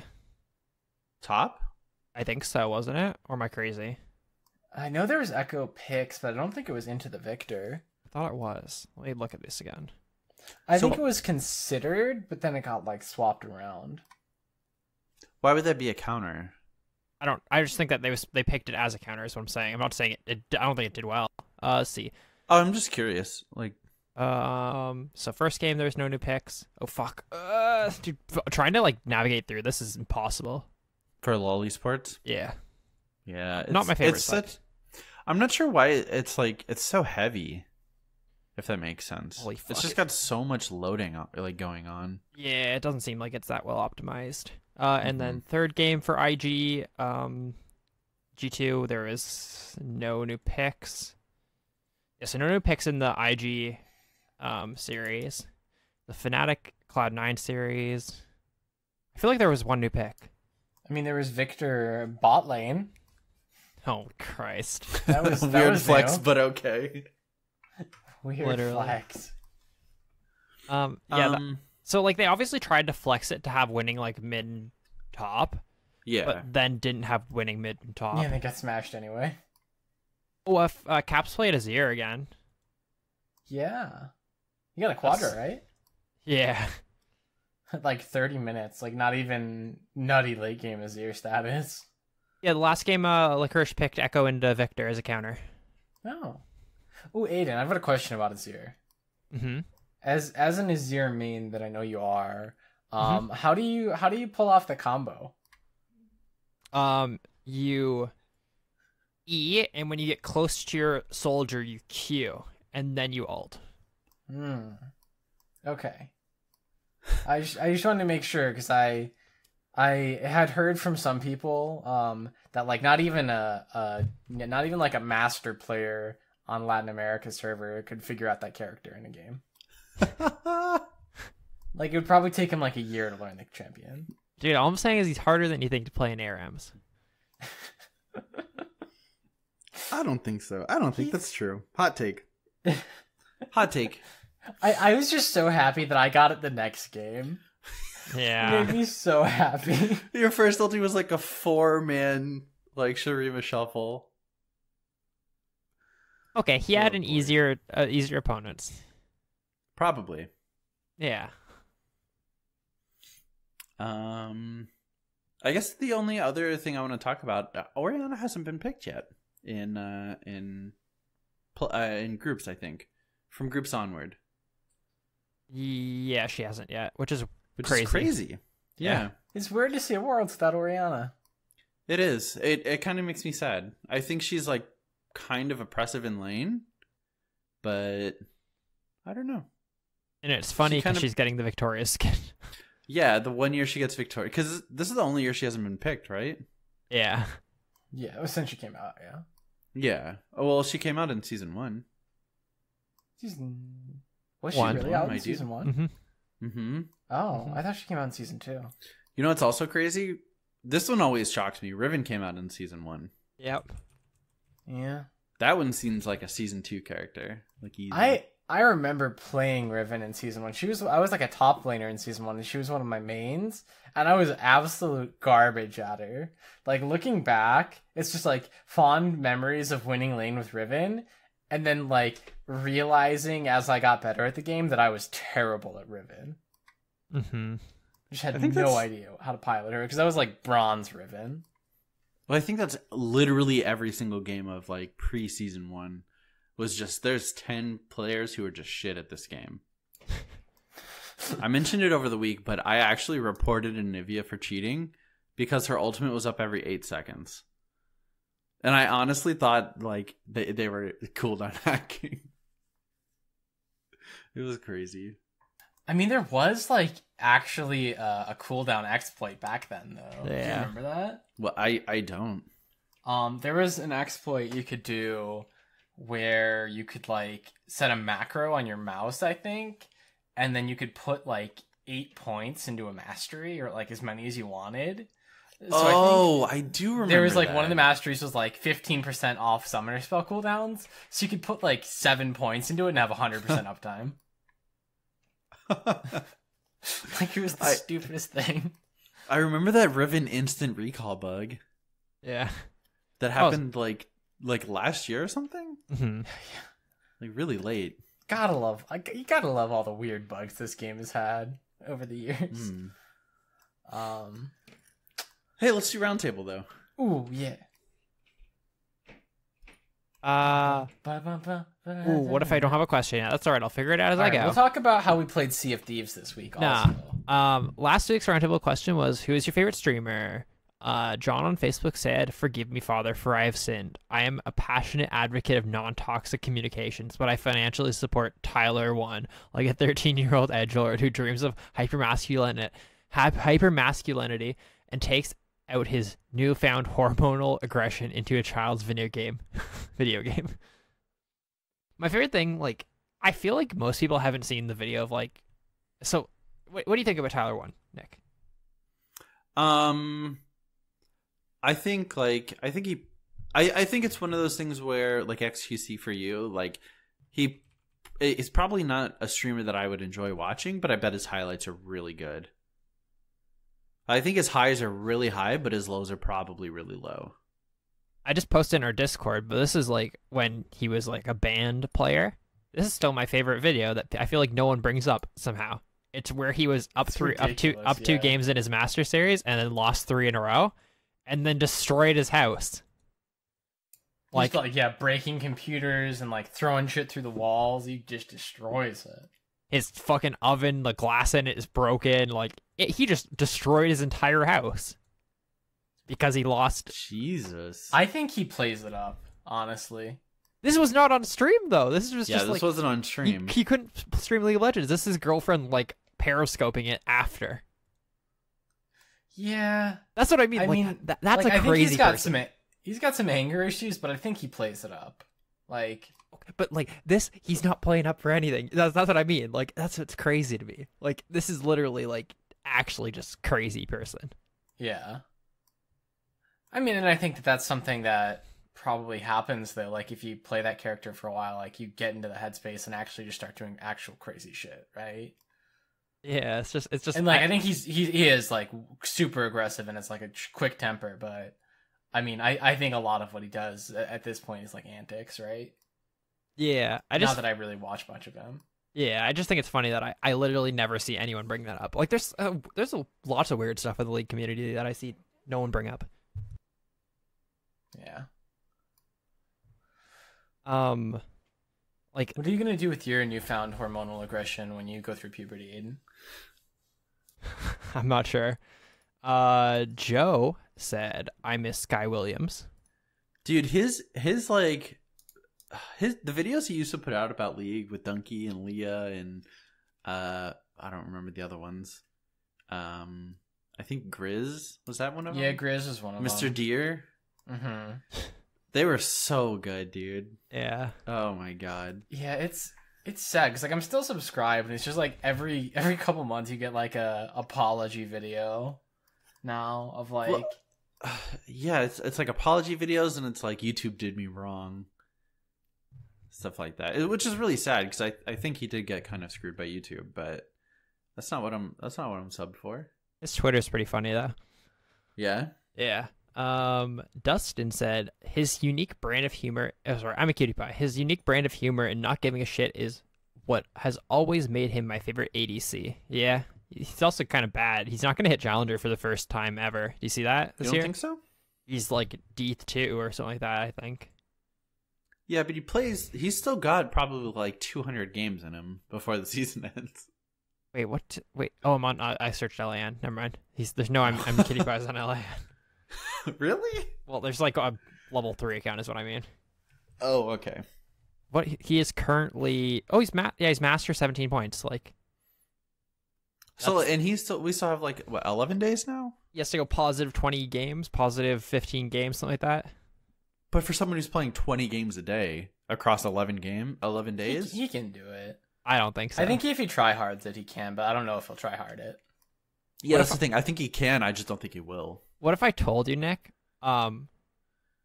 Top? I think so, wasn't it? Or am I crazy? I know there was Echo picks, but I don't think it was into the Victor. I thought it was. Let me look at this again. I So- think it was considered, but then it got like swapped around. Why would that be a counter? I just think that they picked it as a counter is what I'm saying. I'm not saying it I don't think it did well. Let's see. Oh, I'm just curious. Like, So first game there's no new picks. Oh fuck. Dude, trying to like navigate through this is impossible. for Lolly Sports? Yeah. Yeah. Not my favorite It's site. I'm not sure why it's so heavy. If that makes sense. Holy It's fuck. just got so much loading like going on. Yeah, it doesn't seem like it's that well optimized. And then third game for IG, G2, there is no new picks. Yeah, so no new picks in the IG series. The Fnatic Cloud9 series. I feel like there was one new pick. I mean, there was Victor bot lane. Oh Christ! That was Weird flex, new. but okay. Weird Literally. flex. So like they obviously tried to flex it to have winning like mid and top, Yeah. but then didn't have winning mid and top. Yeah, they got smashed anyway. Oh, if Caps played Azir again. Yeah. You got a quadra, right? Yeah. Like 30 minutes. Like not even nutty late game Azir status. Yeah, the last game Licorice picked Echo into Victor as a counter. Oh. Ooh, Aiden, I've got a question about Azir. Mm-hmm. As an Azir main that I know you are, how do you pull off the combo? You E, and when you get close to your soldier, you Q, and then you ult. Okay. I just wanted to make sure because I had heard from some people that like not even like a master player on Latin America server could figure out that character in a game. Like it would probably take him like a year to learn the champion. Dude, all I'm saying is he's harder than you think to play in ARMs. I don't think so. I don't think that's true. Hot take. Hot take. I was just so happy that I got it the next game. It Yeah. made me so happy. Your first ulti was like a 4-man like Shurima shuffle. Okay, he had Oh, an boy. easier opponents. Probably. Yeah. I guess the only other thing I want to talk about, Oriana hasn't been picked yet in groups. I think from groups onward, Yeah, she hasn't yet, which is which crazy. is crazy. Yeah, It's weird to see a world without Oriana. it is. It kind of makes me sad. I think she's like kind of oppressive in lane, but I don't know. And it's funny because she's getting the Victoria skin. Yeah, the 1 year she gets Victoria, because this is the only year she hasn't been picked, right? Yeah. Yeah, it was since she came out, yeah. Yeah. Oh, well, she came out in season 1. Was One. she really out My in dude. season 1? Mm-hmm. Mm-hmm. Oh, I thought she came out in season 2. You know what's also crazy? This one always shocks me. Riven came out in season 1. Yep. Yeah. That one seems like a season 2 character. Like easy. I remember playing Riven in season 1. I was like a top laner in season 1, and she was one of my mains, and I was absolute garbage at her. Like looking back, it's just like fond memories of winning lane with Riven, and then like realizing as I got better at the game that I was terrible at Riven. Mm-hmm. Just had I think no that's- idea how to pilot her because I was like bronze Riven. Well, I think that's literally every single game of like pre-season 1 was just there's 10 players who are just shit at this game. I mentioned it over the week, but I actually reported Anivia for cheating because her ultimate was up every 8 seconds. And I honestly thought like they were cooldown hacking. It was crazy. I mean, there was like actually a cooldown exploit back then, though. Do you Yeah. remember that? Well, I don't. There was an exploit you could do where you could like set a macro on your mouse, I think, and then you could put like 8 points into a mastery or like as many as you wanted. So I do remember. there was like one of that. the masteries was like 15% off summoner spell cooldowns, so you could put like 7 points into it and have 100% uptime. Like it was the stupidest thing. I remember that Riven instant recall bug Yeah. that happened like last year or something. Mm-hmm. Like really late. You gotta love all the weird bugs this game has had over the years. Hey, let's do roundtable though. Ooh, yeah. Ooh, what if I don't have a question yet? That's all right. I'll figure it out as I go. We'll talk about how we played Sea of Thieves this week. Nah. Also. Last week's roundtable question was, who is your favorite streamer? John on Facebook said, "Forgive me, Father, for I have sinned. I am a passionate advocate of non-toxic communications, but I financially support Tyler One, like a 13-year-old edgelord who dreams of hypermasculinity and takes out his newfound hormonal aggression into a child's video game. My favorite thing, like, I feel like most people haven't seen the video of like. So, what do you think about Tyler One, Nick? I think I think it's one of those things where like XQC for you, like he is probably not a streamer that I would enjoy watching, but I bet his highlights are really good. I think his highs are really high, but his lows are probably really low. I just posted in our Discord, but this is like when he was like a band player. This is still my favorite video that I feel like no one brings up somehow. It's where he was up two games in his Master Series and then lost 3 in a row, and then destroyed his house. Like breaking computers and like throwing shit through the walls. He just destroys it. His fucking oven, the glass in it is broken. He just destroyed his entire house because he lost. Jesus. I think he plays it up, honestly. This was not on stream though. This was just this wasn't on stream. He couldn't stream League of Legends. This is his girlfriend like periscoping it after. Yeah, that's what I mean. That's a crazy person. He's got some anger issues, but I think he plays it up. But this, he's not playing up for anything. That's what I mean. Like, that's what's crazy to me. Like, this is literally like actually just crazy person. Yeah. I mean, and I think that's something that probably happens though. Like, if you play that character for a while, like you get into the headspace and actually just start doing actual crazy shit, right? Yeah, it's just. And like, I think he is like super aggressive and it's like a quick temper, but I mean, I think a lot of what he does at this point is like antics, right? Yeah, not that I really watch much of him. Yeah, I just think it's funny that I literally never see anyone bring that up. Like, there's lots of weird stuff in the League community that I see no one bring up. Yeah. Like, what are you gonna do with your newfound hormonal aggression when you go through puberty, Aiden? I'm not sure. Joe said, "I miss Sky Williams." Dude, the videos he used to put out about League with Donkey and Leah and I don't remember the other ones. I think Grizz, was that one of them? Yeah, Grizz is one of them. Mr. Deer. Mm-hmm. They were so good, dude. Yeah. Oh my god. Yeah, it's sad because like I'm still subscribed and it's just like every couple months you get like a apology video now of like. Well, yeah, it's like apology videos and it's like YouTube did me wrong. Stuff like that, which is really sad because I think he did get kind of screwed by YouTube, but that's not what I'm subbed for. His Twitter's pretty funny though. Yeah. Yeah. Dustin said his unique brand of humor. Oh, sorry, I'm a cutie pie. His unique brand of humor and not giving a shit is what has always made him my favorite ADC. Yeah. He's also kind of bad. He's not going to hit Challenger for the first time ever. Do you see that this year? You don't think so? He's like D2 or something like that, I think. Yeah, but he's still got probably like 200 games in him before the season ends. Wait, what? Wait, oh, I'm on, I searched LAN. Never mind. I'm kidding guys on LAN. Really? Well, there's like a level 3 account is what I mean. Oh, okay. What he is currently, he's master 17 points. Like, so, and we still have like, what, 11 days now? He has to go positive 20 games, positive 15 games, something like that. But for someone who's playing 20 games a day across 11 days? He can do it. I don't think so. I think if he try hards it, he can, but I don't know if he'll try hard it. Yeah, that's the thing. I think he can. I just don't think he will. What if I told you, Nick,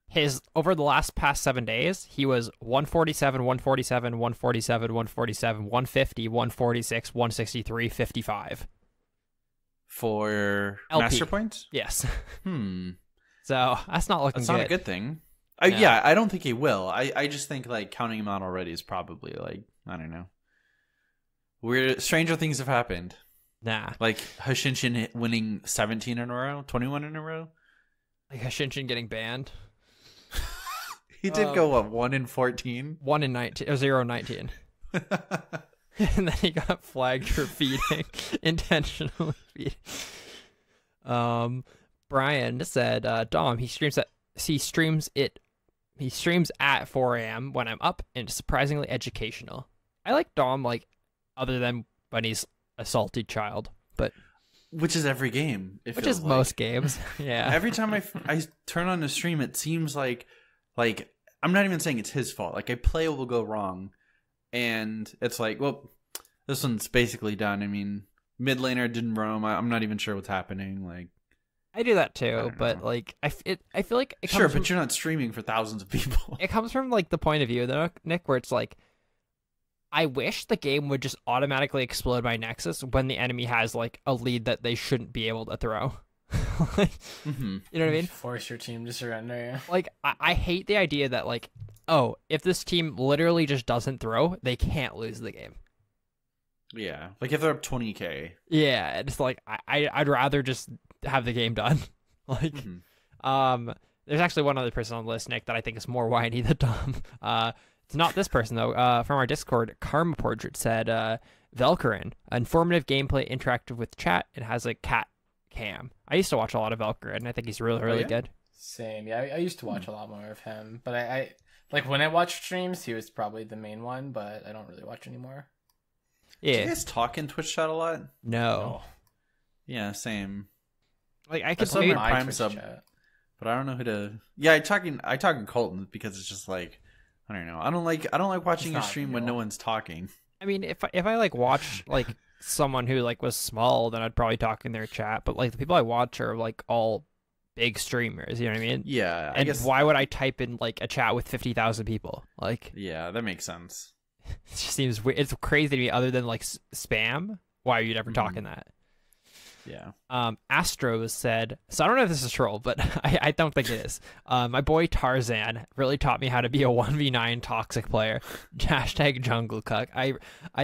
his over the past 7 days, he was 147, 147, 147, 147, 150, 146, 163, 55. For LP. master points? Yes. So that's not looking good. That's not a good thing. Yeah, I don't think he will. I just think like counting him out already is probably like, I don't know. Stranger things have happened. Nah. Like Hashinshin winning 17 in a row, 21 in a row. Like Hashinshin getting banned. He did go, what, 1 in 14? 1 in 19, or 0 in 19. And then he got flagged for feeding, intentionally feeding. Brian said, Dom, he streams at 4 a.m. when I'm up, and it's surprisingly educational. I like Dom, like, other than when he's a salty child, but which is every game. Which is like most games. Yeah. Every time I turn on the stream, it seems like I'm not even saying it's his fault. Like a play will go wrong, and it's like, well, this one's basically done. I mean, mid laner didn't roam. I'm not even sure what's happening. Like, I do that I too, don't but know. like I feel like it comes Sure, from, but you're not streaming for thousands of people. it comes from like the point of view though, Nick, where it's like I wish the game would just automatically explode my Nexus when the enemy has like a lead that they shouldn't be able to throw. Like, Mm-hmm. you know what I mean? Force your team to surrender. Like I hate the idea that like, oh, if this team literally just doesn't throw, they can't lose the game. Yeah, like if they're up 20K. Yeah, it's like I'd rather just have the game done. Like, there's actually one other person on the list, Nick, that I think is more whiny than Dom. It's not this person though. From our Discord, Karma Portrait said, Valkyrin, informative gameplay, interactive with chat, and has a cat cam. I used to watch a lot of Valkyrin, and I think he's really yeah? good. Same. Yeah, I used to watch a lot more of him, but I like when I watched streams, he was probably the main one, but I don't really watch anymore. Do you Yeah, guys talk in Twitch chat a lot? no, Yeah, same. like I I could saw maybe, my Prime Twitch sub. chat. But I don't know who to. Yeah, I talk in Colton because it's just like I don't know. I don't like watching a not stream when real. no one's talking. I mean, if I like watch like someone who like was small, then I'd probably talk in their chat. But like the people I watch are like all big streamers. You know what I mean? Yeah, I And guess. why would I type in like a chat with 50,000 people? Like, Yeah, that makes sense. it just seems weird. It's crazy to me. Other than like spam, why are you ever Mhm. talking that? Yeah. Astros said, so I don't know if this is troll, but I don't think it is. My boy Tarzan really taught me how to be a 1v9 toxic player. Hashtag jungle cuck. I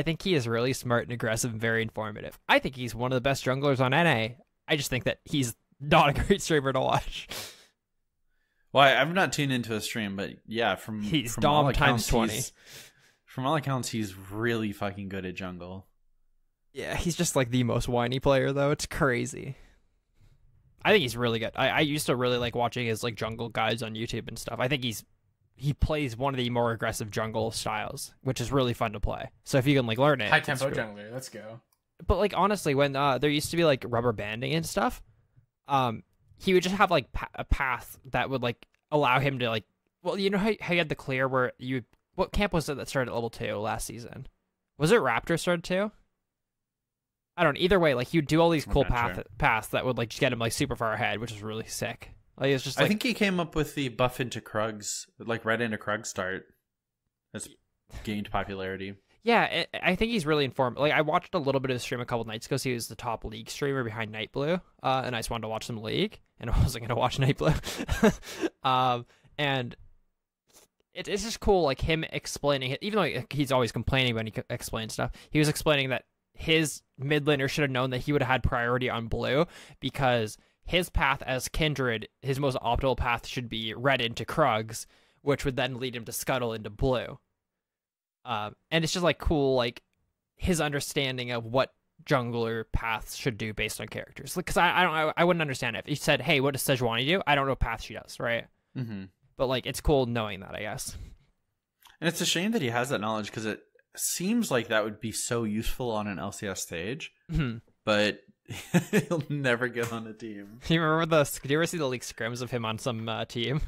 think he is really smart and aggressive and very informative. I think he's one of the best junglers on NA. I just think that he's not a great streamer to watch. Well, I've not tuned into a stream, but yeah, He's from Dom all times accounts, 20. From all accounts, he's really fucking good at jungle. Yeah, he's just like the most whiny player though. It's crazy. I think he's really good. I used to really like watching his like jungle guides on YouTube and stuff. I think he plays one of the more aggressive jungle styles, which is really fun to play. So if you can like learn it, High it's tempo great. jungler. Let's go. But like honestly, when there used to be like rubber banding and stuff, he would just have like a path that would like allow him to like. Well, you know how you had the clear where you. What camp was it that started at level 2 last season? Was it Raptor started 2? I don't know. Either way, like, you'd do all these cool I'm not sure. paths that would, like, just get him, like, super far ahead, which is really sick. Like, it's just, like... I think he came up with the buff into Krugs, like right into Krug start. That's gained popularity. Yeah, I think he's really informed. Like, I watched a little bit of his stream a couple nights ago, so he was the top League streamer behind Night Blue, and I just wanted to watch some League, and I wasn't going to watch Night Blue. And it's just cool, like, him explaining it, even though he's always complaining when he explains stuff, he was explaining that his mid laner should have known that he would have had priority on blue because his path as Kindred, his most optimal path should be red into Krugs, which would then lead him to Scuttle into blue. And it's just like cool, like his understanding of what jungler paths should do based on characters. Because I wouldn't understand it if he said, "Hey, what does Sejuani do?" I don't know what path she does, right? Mm-hmm. But like it's cool knowing that, I guess. And it's a shame that he has that knowledge because it seems like that would be so useful on an LCS stage, but he'll never get on a team. Do you remember do you ever see the leaked scrims of him on some team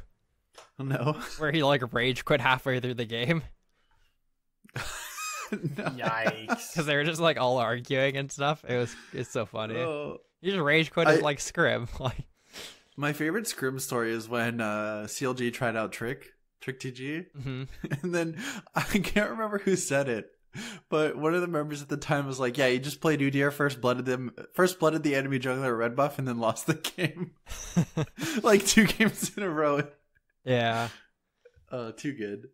No. where he like rage quit halfway through the game No. Yikes. because they were just like all arguing and stuff? It's so funny. Oh. He just rage quit his like scrim. Like My favorite scrim story is when CLG tried out Trick TG, and then I can't remember who said it, but one of the members at the time was like, "Yeah, you just played Udyr, first blooded the enemy jungler at red buff, and then lost the game, like 2 games in a row." yeah. Too good.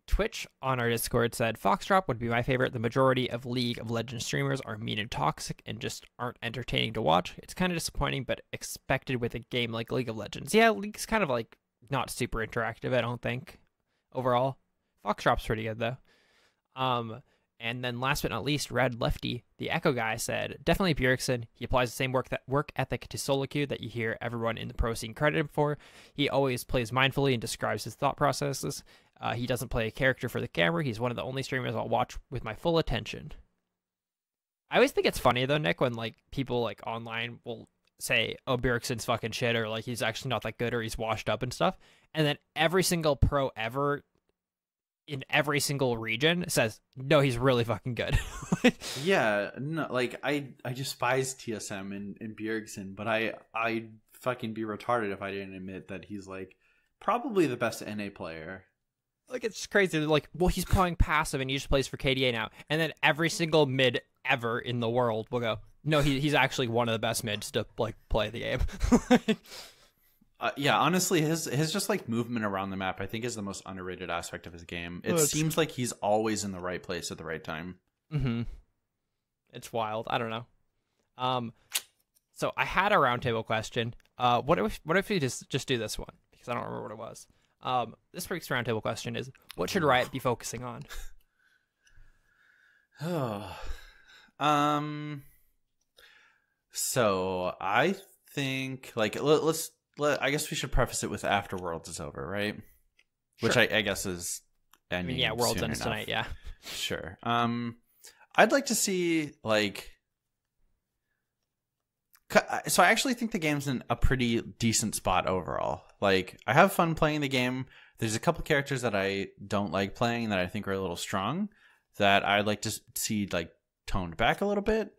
Twitch on our Discord said Foxdrop would be my favorite. The majority of League of Legends streamers are mean and toxic and just aren't entertaining to watch. It's kind of disappointing, but expected with a game like League of Legends. Yeah, League's kind of like not super interactive, I don't think, overall. Foxdrop's pretty good though. And then last but not least, Red Lefty, the Echo guy, said definitely Bjergsen. He applies the same work ethic to solo queue that you hear everyone in the pro scene credit him for. He always plays mindfully and describes his thought processes. He doesn't play a character for the camera. He's one of the only streamers I'll watch with my full attention. I always think it's funny though, Nick, when like people like online will say, "Oh, Bjergsen's fucking shit," or like he's actually not that good, or he's washed up and stuff, and then every single pro ever in every single region says, no, he's really fucking good. Yeah, no, like I despise TSM and Bjergsen, but I'd fucking be retarded if I didn't admit that he's like probably the best NA player. Like, it's crazy. They're like, well, he's playing passive and he just plays for KDA now. And then every single mid ever in the world will go, no, he's actually one of the best mids to like play the game. Yeah, honestly, his just like movement around the map, I think, is the most underrated aspect of his game. It seems like he's always in the right place at the right time. Mm-hmm. It's wild. I don't know. So I had a roundtable question. What if we just do this one, because I don't remember what it was. This week's roundtable question is: what should Riot be focusing on? So I think like I guess we should preface it with after Worlds is over, right? Sure. Which I guess is ending. Yeah, Worlds ends tonight. Yeah. Sure. I'd like to see like. So I actually think the game's in a pretty decent spot overall. Like, I have fun playing the game. There's a couple characters that I don't like playing that I think are a little strong that I'd like to see like toned back a little bit.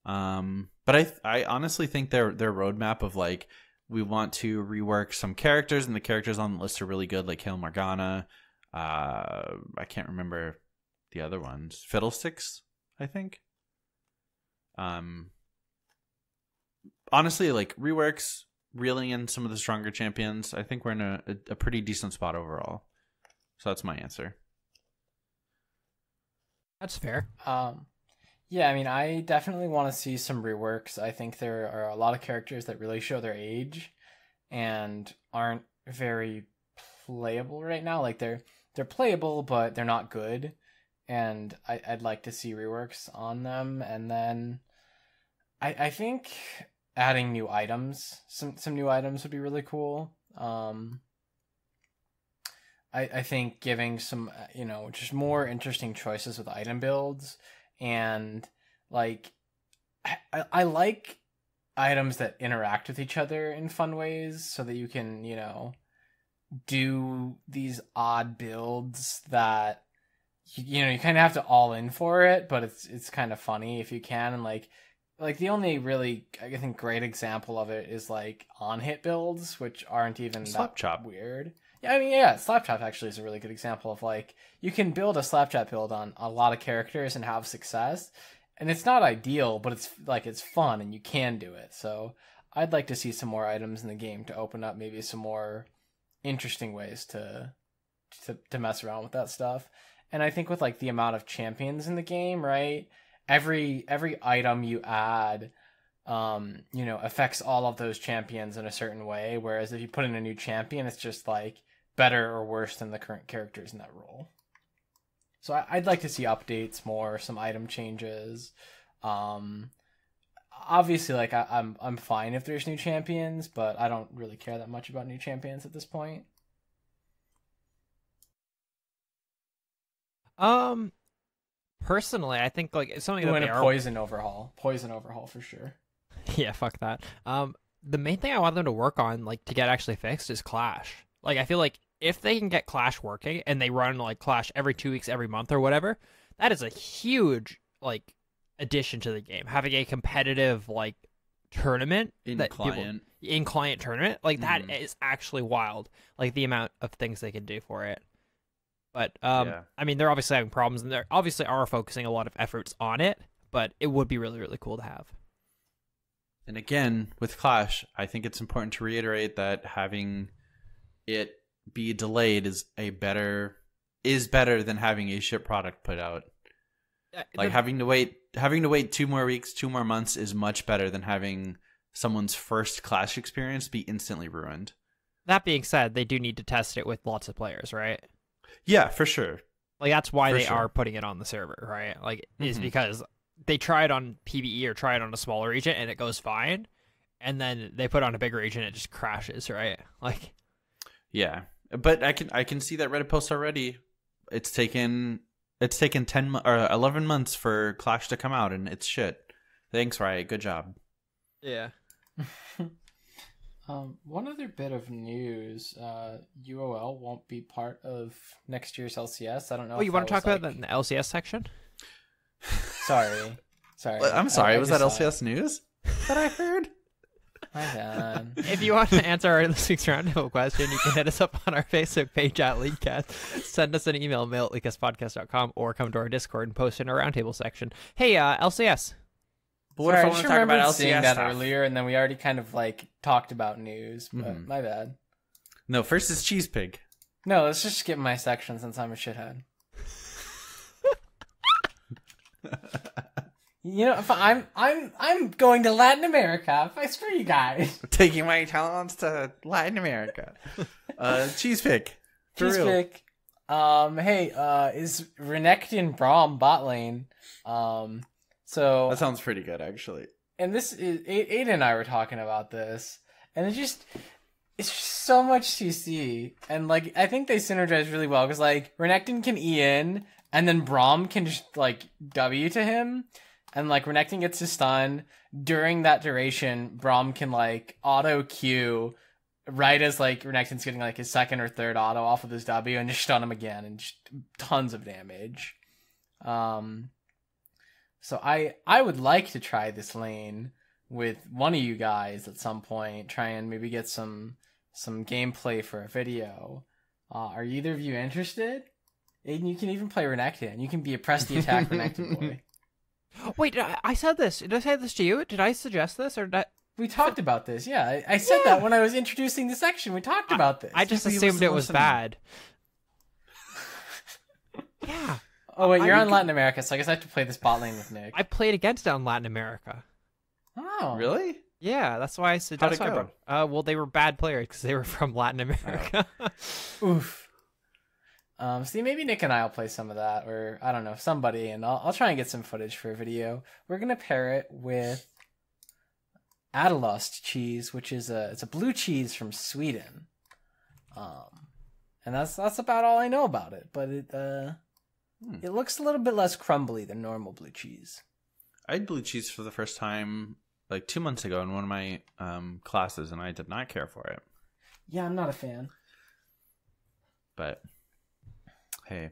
But I honestly think their roadmap of like, we want to rework some characters and the characters on the list are really good, like Hail Morgana. I can't remember the other ones. Fiddlesticks, I think. Honestly, like reworks, reeling in some of the stronger champions, I think we're in a pretty decent spot overall. So that's my answer. That's fair. Yeah, I mean, I definitely want to see some reworks. I think there are a lot of characters that really show their age and aren't very playable right now. Like they're playable, but they're not good. And I'd like to see reworks on them. And then I think adding new items, some new items would be really cool. I think giving some, just more interesting choices with item builds, and like, I like items that interact with each other in fun ways so that you can, do these odd builds that, you kind of have to all in for it, but it's kind of funny if you can. And like the only really, I think, great example of it is like on-hit builds, which aren't even that weird. Yeah, I mean, yeah, Slapchop actually is a really good example of like, you can build a Slapchop build on a lot of characters and have success, and it's not ideal, but it's fun and you can do it. So I'd like to see some more items in the game to open up maybe some more interesting ways to mess around with that stuff. And I think with like the amount of champions in the game, right? Every item you add, affects all of those champions in a certain way. Whereas if you put in a new champion, it's just like better or worse than the current characters in that role. So I'd like to see updates more, some item changes. Obviously, like I'm fine if there's new champions, but I don't really care that much about new champions at this point. Personally, I think like it's something that poison overhaul for sure. Yeah, fuck that. The main thing I want them to work on, like to get actually fixed, is Clash. Like, I feel like if they can get Clash working and they run like Clash every 2 weeks, every month or whatever, that is a huge like addition to the game. Having a competitive like tournament in client tournament, like that is actually wild. Like the amount of things they can do for it. But I mean, they're obviously having problems, and they obviously are focusing a lot of efforts on it. But it would be really, really cool to have. And again, with Clash, I think it's important to reiterate that having it be delayed is better than having a ship product put out. Like having to wait 2 more weeks, 2 more months is much better than having someone's first Clash experience be instantly ruined. That being said, they do need to test it with lots of players, right? Yeah, for sure. Like that's why they are putting it on the server, right? Like is because they try it on PvE or try it on a smaller region and it goes fine, and then they put on a bigger region and it just crashes, right? Like, yeah, but I can see that Reddit post already. It's taken 10 or 11 months for Clash to come out, and it's shit. Thanks, Riot. Good job. Yeah. One other bit of news, UOL won't be part of next year's LCS. I don't know. Oh, you want to talk about that in the LCS section? Sorry. I'm sorry. Was that just saw it. LCS news that I heard? My bad. If you want to answer our this week's roundtable question, you can hit us up on our Facebook page at Leakcast. Send us an email, mail@leakcastpodcast.com, or come to our Discord and post in our roundtable section. Hey, LCS. But what Sorry, if I I want just to talk about remembered seeing LCS that stuff? earlier, and then we already kind of like talked about news. But my bad. No, first is Cheese Pig. No, let's just skip my section since I'm a shithead. You know, if I'm going to Latin America. If I screw you guys. Taking my talents to Latin America. Cheese Pig. For Cheese real. pick. Hey, is Renekton Braum bot lane? So That sounds pretty good, actually. and this is Aiden and I were talking about this, and it's just so much CC, and like I think they synergize really well because like Renekton can E in, and then Braum can just like W to him, and like Renekton gets his stun during that duration. Braum can like auto Q right as like Renekton's getting like his second or third auto off of his W and just stun him again, and just tons of damage. So I would like to try this lane with one of you guys at some point. Try and maybe get some gameplay for a video. Are either of you interested? Aiden, you can even play Renekton. You can be a press the attack Renekton boy. Wait, I said this. Did I say this to you? Did I suggest this, or did I... We talked about this. Yeah, I said that when I was introducing the section. We talked about this. I just Maybe he assumed wasn't it was listening. bad. Yeah. Oh wait, you're I on mean- Latin America, so I guess I have to play this bot lane with Nick. I played against it on Latin America. Oh, Really? Yeah, that's why I said. How'd That's it why I go? brought. Well, they were bad players because they were from Latin America. Oof. See, maybe Nick and I'll play some of that, or I don't know, somebody, and I'll try and get some footage for a video. We're gonna pair it with Adalost cheese, which is it's a blue cheese from Sweden. And that's about all I know about it. But it looks a little bit less crumbly than normal blue cheese. I had blue cheese for the first time like 2 months ago in one of my classes, and I did not care for it. Yeah, I'm not a fan. But hey,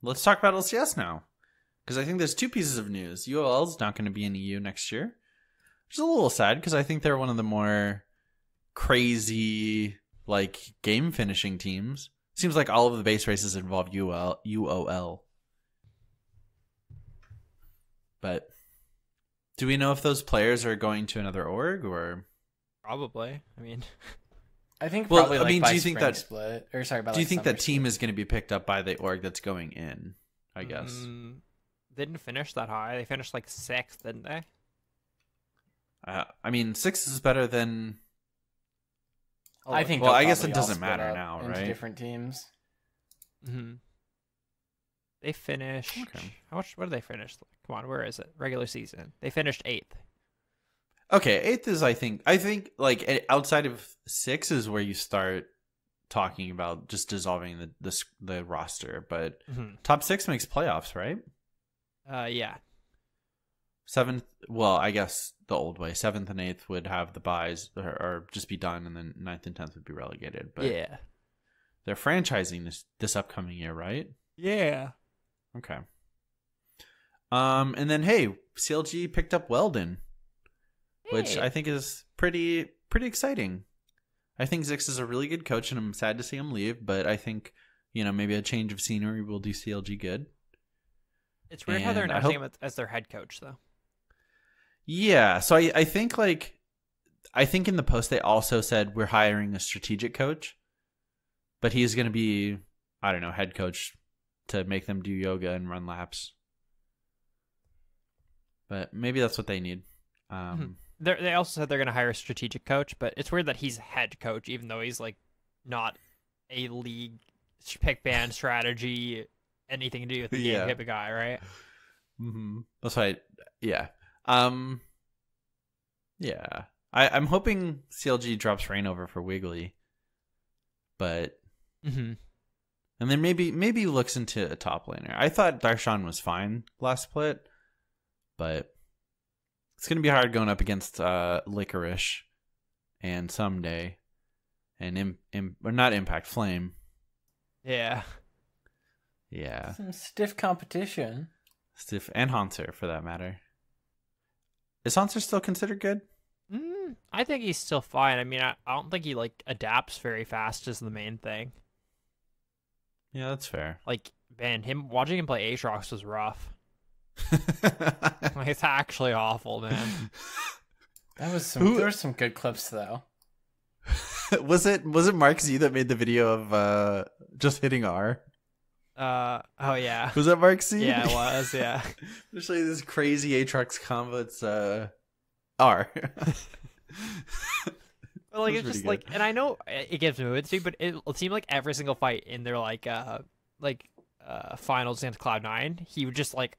let's talk about LCS now, because I think there's two pieces of news. UOL is not going to be in EU next year, which is a little sad because I think they're one of the more crazy like game finishing teams. Seems like all of the base races involve UOL. But do we know if those players are going to another org or? Probably. I mean, I think Well, probably I like mean, by do you think spring that- split, or sorry, by Do you like think summer that team split. is going to be picked up by the org that's going in? I guess. didn't finish that high. They finished like 6th, didn't they? I mean, 6 is better than. I think. Well, they'll I guess probably it all doesn't split matter up now, into right? Different teams. Mm-hmm. They finished. Okay. How much? What did they finish? Come on, where is it? Regular season. They finished 8th. Okay, 8th is I think like outside of 6 is where you start talking about just dissolving the roster, but top 6 makes playoffs, right? Yeah. 7th, well, I guess the old way. 7th and 8th would have the buys or just be done, and then 9th and 10th would be relegated. But Yeah. they're franchising this upcoming year, right? Yeah. Okay. And then hey, CLG picked up Weldon, which Hey. I think is pretty exciting. I think Zix is a really good coach, and I'm sad to see him leave. But I think maybe a change of scenery will do CLG good. It's weird how they're And I announcing hope- him as their head coach, though. Yeah, so I think in the post they also said we're hiring a strategic coach, but he's going to be, I don't know, head coach to make them do yoga and run laps. But maybe that's what they need. They also said they're going to hire a strategic coach, but it's weird that he's head coach, even though he's like not a league pick ban strategy, anything to do with the game type of guy, right? Mm-hmm. That's why, yeah. Yeah. I'm hoping CLG drops Rain over for Wiggly, but Mm-hmm. and then maybe looks into a top laner. I thought Darshan was fine last split, but it's gonna be hard going up against Licorice and Someday, and or not Impact, Flame. Yeah. Yeah. Some stiff competition. Stiff, and Haunter, for that matter. Is Haunter still considered good? I think he's still fine. I mean, I don't think he like adapts very fast is the main thing. Yeah, that's fair. Like, man, watching him play Aatrox was rough. Like, it's actually awful, man. There were some good clips though. Was it Mark Z that made the video of just hitting R? Oh yeah. Was that Mark Z? Yeah, it was. Yeah. Especially this crazy Aatrox combo. It's R. But like, it's just like, and I know it gives moods too, but it seemed like every single fight in their finals against Cloud9, he would just like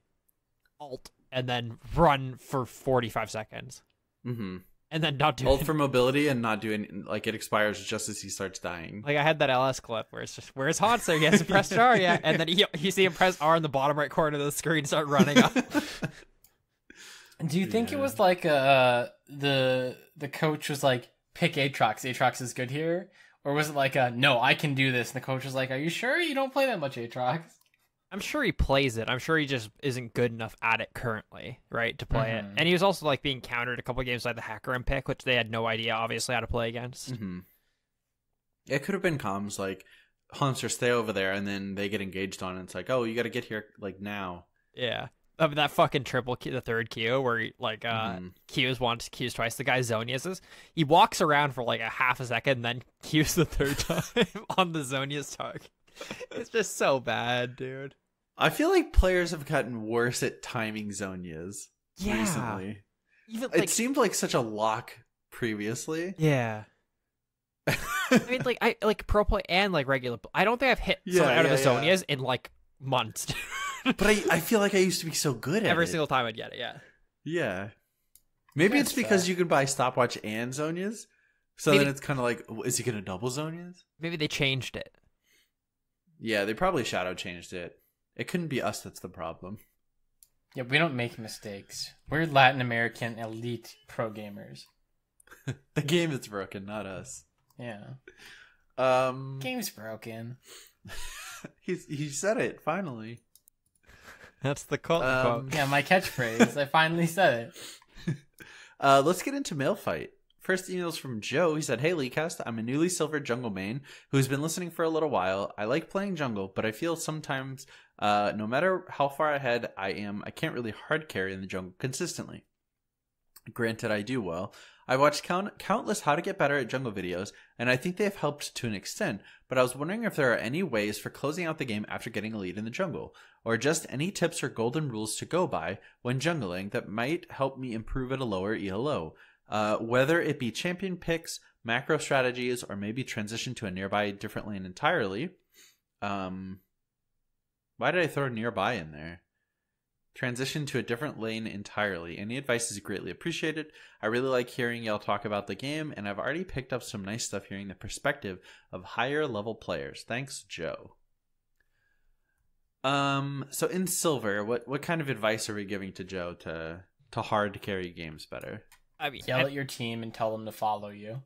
alt and then run for 45 seconds. Mm-hmm. And then not do ult for mobility and not doing, like, it expires just as he starts dying. Like, I had that LS clip where it's just, where's Haunter? He hasn't pressed R yet. And then you see him press R in the bottom right corner of the screen, start running up. Do you think it was like the coach was like, pick Aatrox. Aatrox is good here? Or was it like no, I can do this? And the coach was like, are you sure you don't play that much Aatrox? I'm sure he plays it. I'm sure he just isn't good enough at it currently, right, to play it. And he was also like being countered a couple of games by the Hacker and pick, which they had no idea, obviously, how to play against. Mm-hmm. It could have been comms like, Haunter, stay over there, and then they get engaged on, and it's like, oh, you got to get here like now. Yeah. I mean, that fucking triple Q, the third Q, where he, like Qs once, Qs twice. The guy Zonias he walks around for like a half a second, and then Qs the third time on the Zonias target. It's just so bad, dude. I feel like players have gotten worse at timing Zonias recently. Even it seemed like such a lock previously. Yeah. I mean, like I like pro play and like regular. I don't think I've hit someone out of the Zonias in like months. But I feel like I used to be so good at every it. Single time I'd get it. Yeah. Yeah. Maybe it's because you could buy stopwatch and Zonias. So then it's kind of like, is he going to double Zonias? Maybe they changed it. Yeah, they probably shadow changed it. It couldn't be us that's the problem. Yeah, we don't make mistakes. We're Latin American elite pro gamers. The game is broken, not us. Yeah. Game's broken. he said it, finally. That's the quote. Yeah, my catchphrase. I finally said it. Let's get into Mail Fight. First email's from Joe. He said, hey, Leecast, I'm a newly silver jungle main who's been listening for a little while. I like playing jungle, but I feel sometimes no matter how far ahead I can't really hard carry in the jungle consistently. Granted, I do well. I watched countless how to get better at jungle videos, and I think they've helped to an extent, but I was wondering if there are any ways for closing out the game after getting a lead in the jungle, or just any tips or golden rules to go by when jungling that might help me improve at a lower ELO. Whether it be champion picks, macro strategies, or maybe transition to a nearby different lane entirely. Why did I throw nearby in there? Transition to a different lane entirely. Any advice is greatly appreciated. I really like hearing y'all talk about the game, and I've already picked up some nice stuff hearing the perspective of higher level players. Thanks, Joe. So in Silver, what kind of advice are we giving to Joe to hard carry games better? I mean, yell at your team and tell them to follow you.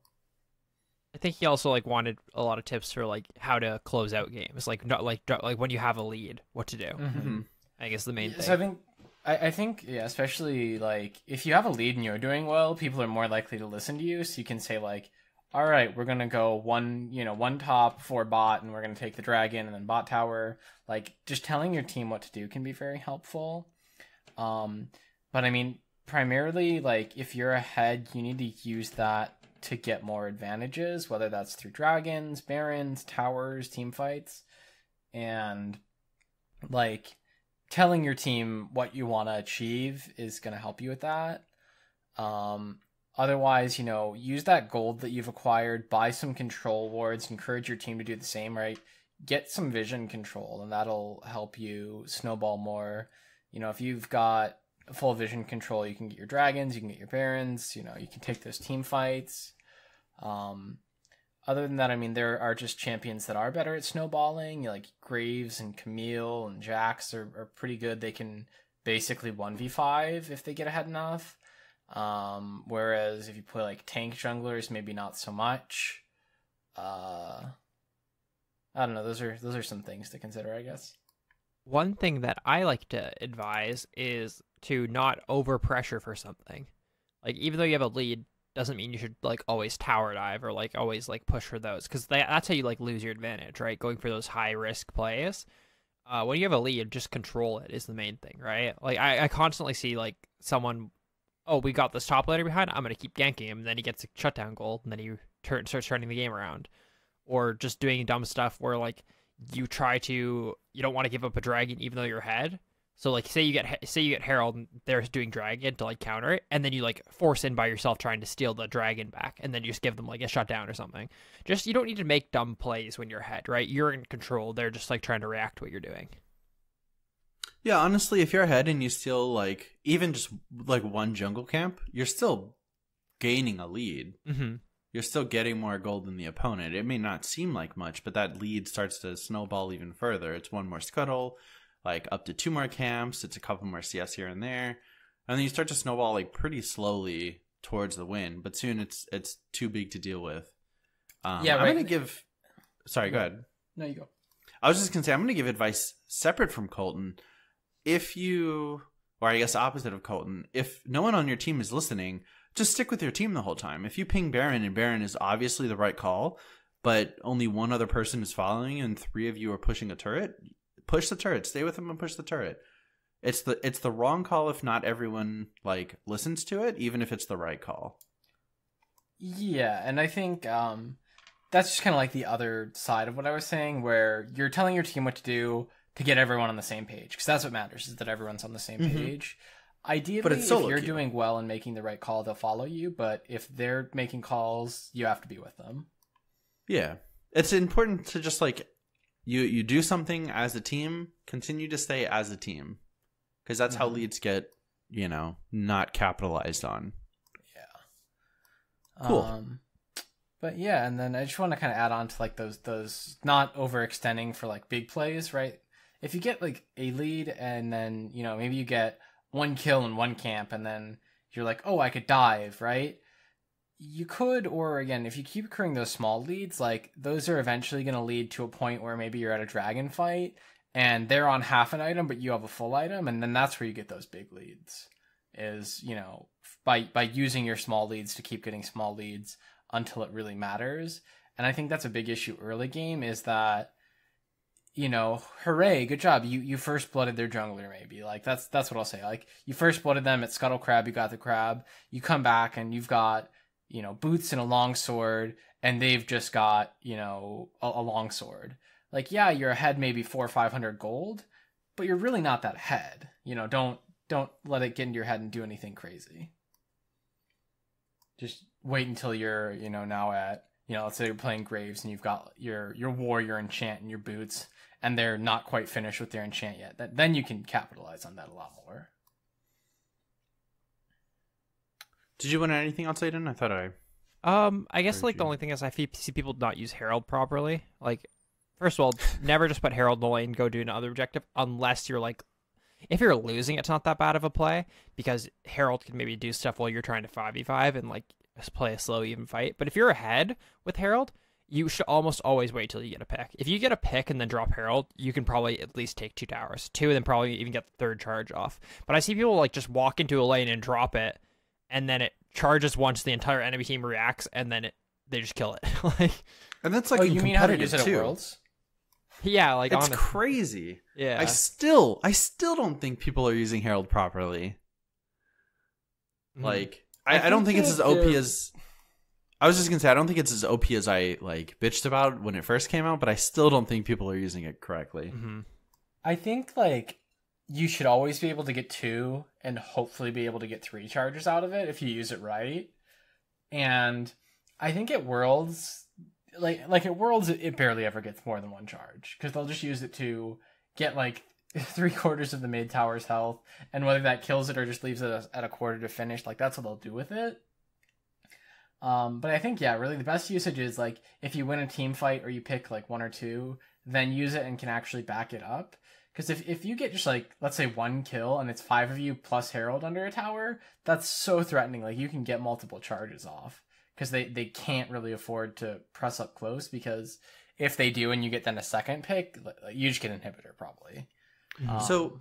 I think he also like wanted a lot of tips for like how to close out games, like not like when you have a lead, what to do. Mm-hmm. I guess the main thing. So I think yeah, especially like if you have a lead and you're doing well, people are more likely to listen to you. So you can say like, all right, we're gonna go one top, 4 bot, and we're gonna take the dragon and then bot tower. Like just telling your team what to do can be very helpful. But I mean, primarily, like if you're ahead, you need to use that to get more advantages, whether that's through dragons, barons, towers, team fights, and like telling your team what you want to achieve is going to help you with that. Otherwise, use that gold that you've acquired, buy some control wards, encourage your team to do the same, right? Get some vision control, and that'll help you snowball more. If you've got full vision control, you can get your dragons, you can get your barons, you can take those team fights. Other than that, I mean, there are just champions that are better at snowballing. Like Graves and Camille and Jax are pretty good. They can basically 1v5 if they get ahead enough. Whereas if you play like tank junglers, maybe not so much. I don't know. Those are some things to consider, I guess. One thing that I like to advise is to not over pressure for something. Like, even though you have a lead, doesn't mean you should like always tower dive or like always like push for those, because that's how you like lose your advantage, right? Going for those high risk plays. When you have a lead, just control it is the main thing, right? Like I constantly see like someone, oh, we got this top laner behind, I'm gonna keep ganking him, and then he gets a shutdown gold, and then he starts turning the game around, or just doing dumb stuff where like you don't want to give up a dragon even though you're ahead. So like say you get Herald and they're doing dragon to like counter it, and then you like force in by yourself trying to steal the dragon back, and then you just give them like a shutdown or something. Just, you don't need to make dumb plays when you're ahead, right? You're in control. They're just like trying to react to what you're doing. Yeah, honestly, if you're ahead and you steal like even just like one jungle camp, you're still gaining a lead. Mm-hmm. You're still getting more gold than the opponent. It may not seem like much, but that lead starts to snowball even further. It's one more scuttle, like up to 2 more camps. It's a couple more CS here and there. And then you start to snowball like pretty slowly towards the win, but soon it's too big to deal with. Yeah, right. I'm going to give... Sorry, go ahead. No, you go. I was just going to say, I'm going to give advice separate from Colton. If you... Or I guess opposite of Colton. If no one on your team is listening, just stick with your team the whole time. If you ping Baron and Baron is obviously the right call, but only one other person is following and 3 of you are pushing a turret, push the turret. Stay with them and push the turret. It's the wrong call if not everyone like listens to it, even if it's the right call. Yeah, and I think that's just kind of like the other side of what I was saying, where you're telling your team what to do to get everyone on the same page, because that's what matters, is that everyone's on the same page. Ideally, But it's if solo you're queue. doing well and making the right call, they'll follow you, but if they're making calls, you have to be with them. Yeah. It's important to just like you do something as a team, continue to stay as a team. Because that's how leads get, not capitalized on. Yeah. Cool. But yeah, and then I just want to kind of add on to like those not overextending for like big plays, right? If you get like a lead and then, maybe you get 1 kill in 1 camp and then you're like, oh, I could dive, right? You could, or again, if you keep accruing those small leads, like those are eventually going to lead to a point where maybe you're at a dragon fight and they're on half an item, but you have a full item. And then that's where you get those big leads, is, by using your small leads to keep getting small leads until it really matters. And I think that's a big issue early game, is that, hooray, good job. You first blooded their jungler, maybe. Like that's what I'll say. Like you first blooded them at Scuttle Crab, you got the crab, you come back and you've got, boots and a long sword, and they've just got, a long sword. Like, yeah, you're ahead maybe 400 or 500 gold, but you're really not that ahead. Don't let it get into your head and do anything crazy. Just wait until you're, now at, let's say you're playing Graves and you've got your warrior enchant and your boots, and they're not quite finished with their enchant yet. Then you can capitalize on that a lot more. Did you want to add anything else, Aiden? I thought I guess like the only thing is I see people not use Herald properly. Like, first of all, never just put Herald in the lane, go do another objective, unless you're like, if you're losing, it's not that bad of a play, because Herald can maybe do stuff while you're trying to 5v5 and like play a slow even fight. But if you're ahead with Herald, you should almost always wait till you get a pick. If you get a pick and then drop Herald, you can probably at least take 2 towers. 2, and then probably even get the 3rd charge off. But I see people like just walk into a lane and drop it, and then it charges once the entire enemy team reacts, and then they just kill it. and that's like you mean how to use it at Worlds? Yeah, like it's honestly. crazy. Yeah, I still don't think people are using Herald properly. Like, I don't think it's as OP as... I was just gonna say, I don't think it's as OP as I like bitched about when it first came out, but I still don't think people are using it correctly. Mm-hmm. I think like you should always be able to get 2 and hopefully be able to get 3 charges out of it if you use it right. And I think at Worlds, like at Worlds, it barely ever gets more than 1 charge, because they'll just use it to get like 3/4 of the mid tower's health, and whether that kills it or just leaves it at a quarter to finish, like that's what they'll do with it. But I think, yeah, really the best usage is like if you win a team fight or you pick like 1 or 2, then use it and can actually back it up. Because if you get just like, let's say 1 kill and it's 5 of you plus Herald under a tower, that's so threatening. Like you can get multiple charges off because they can't really afford to press up close, because if they do and you get then a second pick, you just get inhibitor probably. So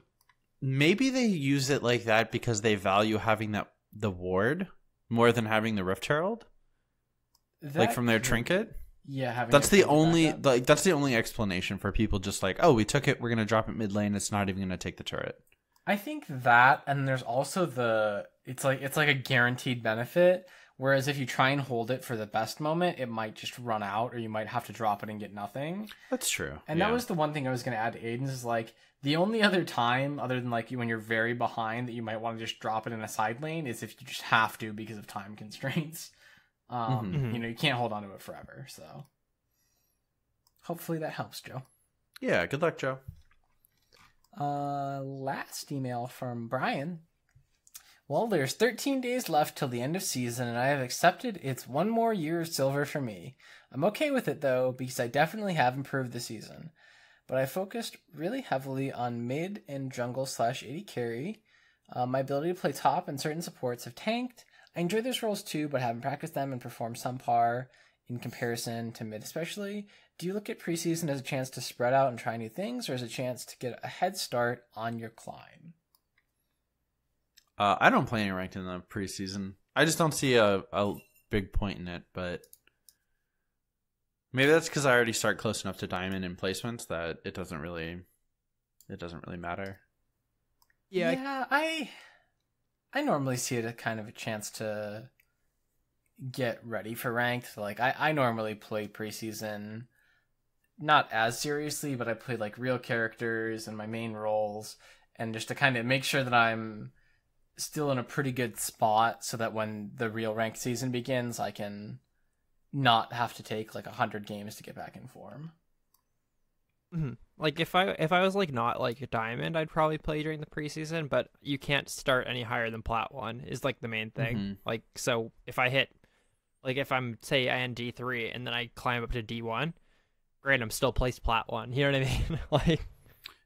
maybe they use it like that because they value having the ward more than having the Rift Herald, like from their trinket. Yeah, that's the only that's the only explanation for people just like, oh, we took it, we're gonna drop it mid lane, it's not even gonna take the turret. I think that, and there's also it's like a guaranteed benefit, whereas if you try and hold it for the best moment, it might just run out, or you might have to drop it and get nothing. That's true. And that was the one thing I was gonna add to Aiden's, is like the only other time other than like when you're very behind that you might want to just drop it in a side lane is if you just have to because of time constraints. You know, you can't hold on to it forever, so hopefully that helps, Joe. Yeah, good luck, Joe. Last email from Brian. Well, there's 13 days left till the end of season, and I have accepted it's 1 more year of silver for me. I'm okay with it though, because I definitely have improved this season. But I focused really heavily on mid and jungle / AD carry. My ability to play top and certain supports have tanked. I enjoy those roles too, but haven't practiced them and performed some par in comparison to mid especially. Do you look at preseason as a chance to spread out and try new things, or as a chance to get a head start on your climb? I don't play any ranked in the preseason. I just don't see a big point in it, but maybe that's because I already start close enough to diamond in placements that it doesn't really matter. Yeah, I normally see it as kind of a chance to get ready for ranked. Like I normally play preseason not as seriously, but I play like real characters and my main roles, and just to kind of make sure that I'm still in a pretty good spot so that when the real ranked season begins, I can not have to take like 100 games to get back in form. Like if I was like not like a diamond, I'd probably play during the preseason, but you can't start any higher than plat 1 is like the main thing. Like, so if I hit, like if I'm say I end D3 and then I climb up to D1, great, I'm still placed plat 1. You know what I mean? Like,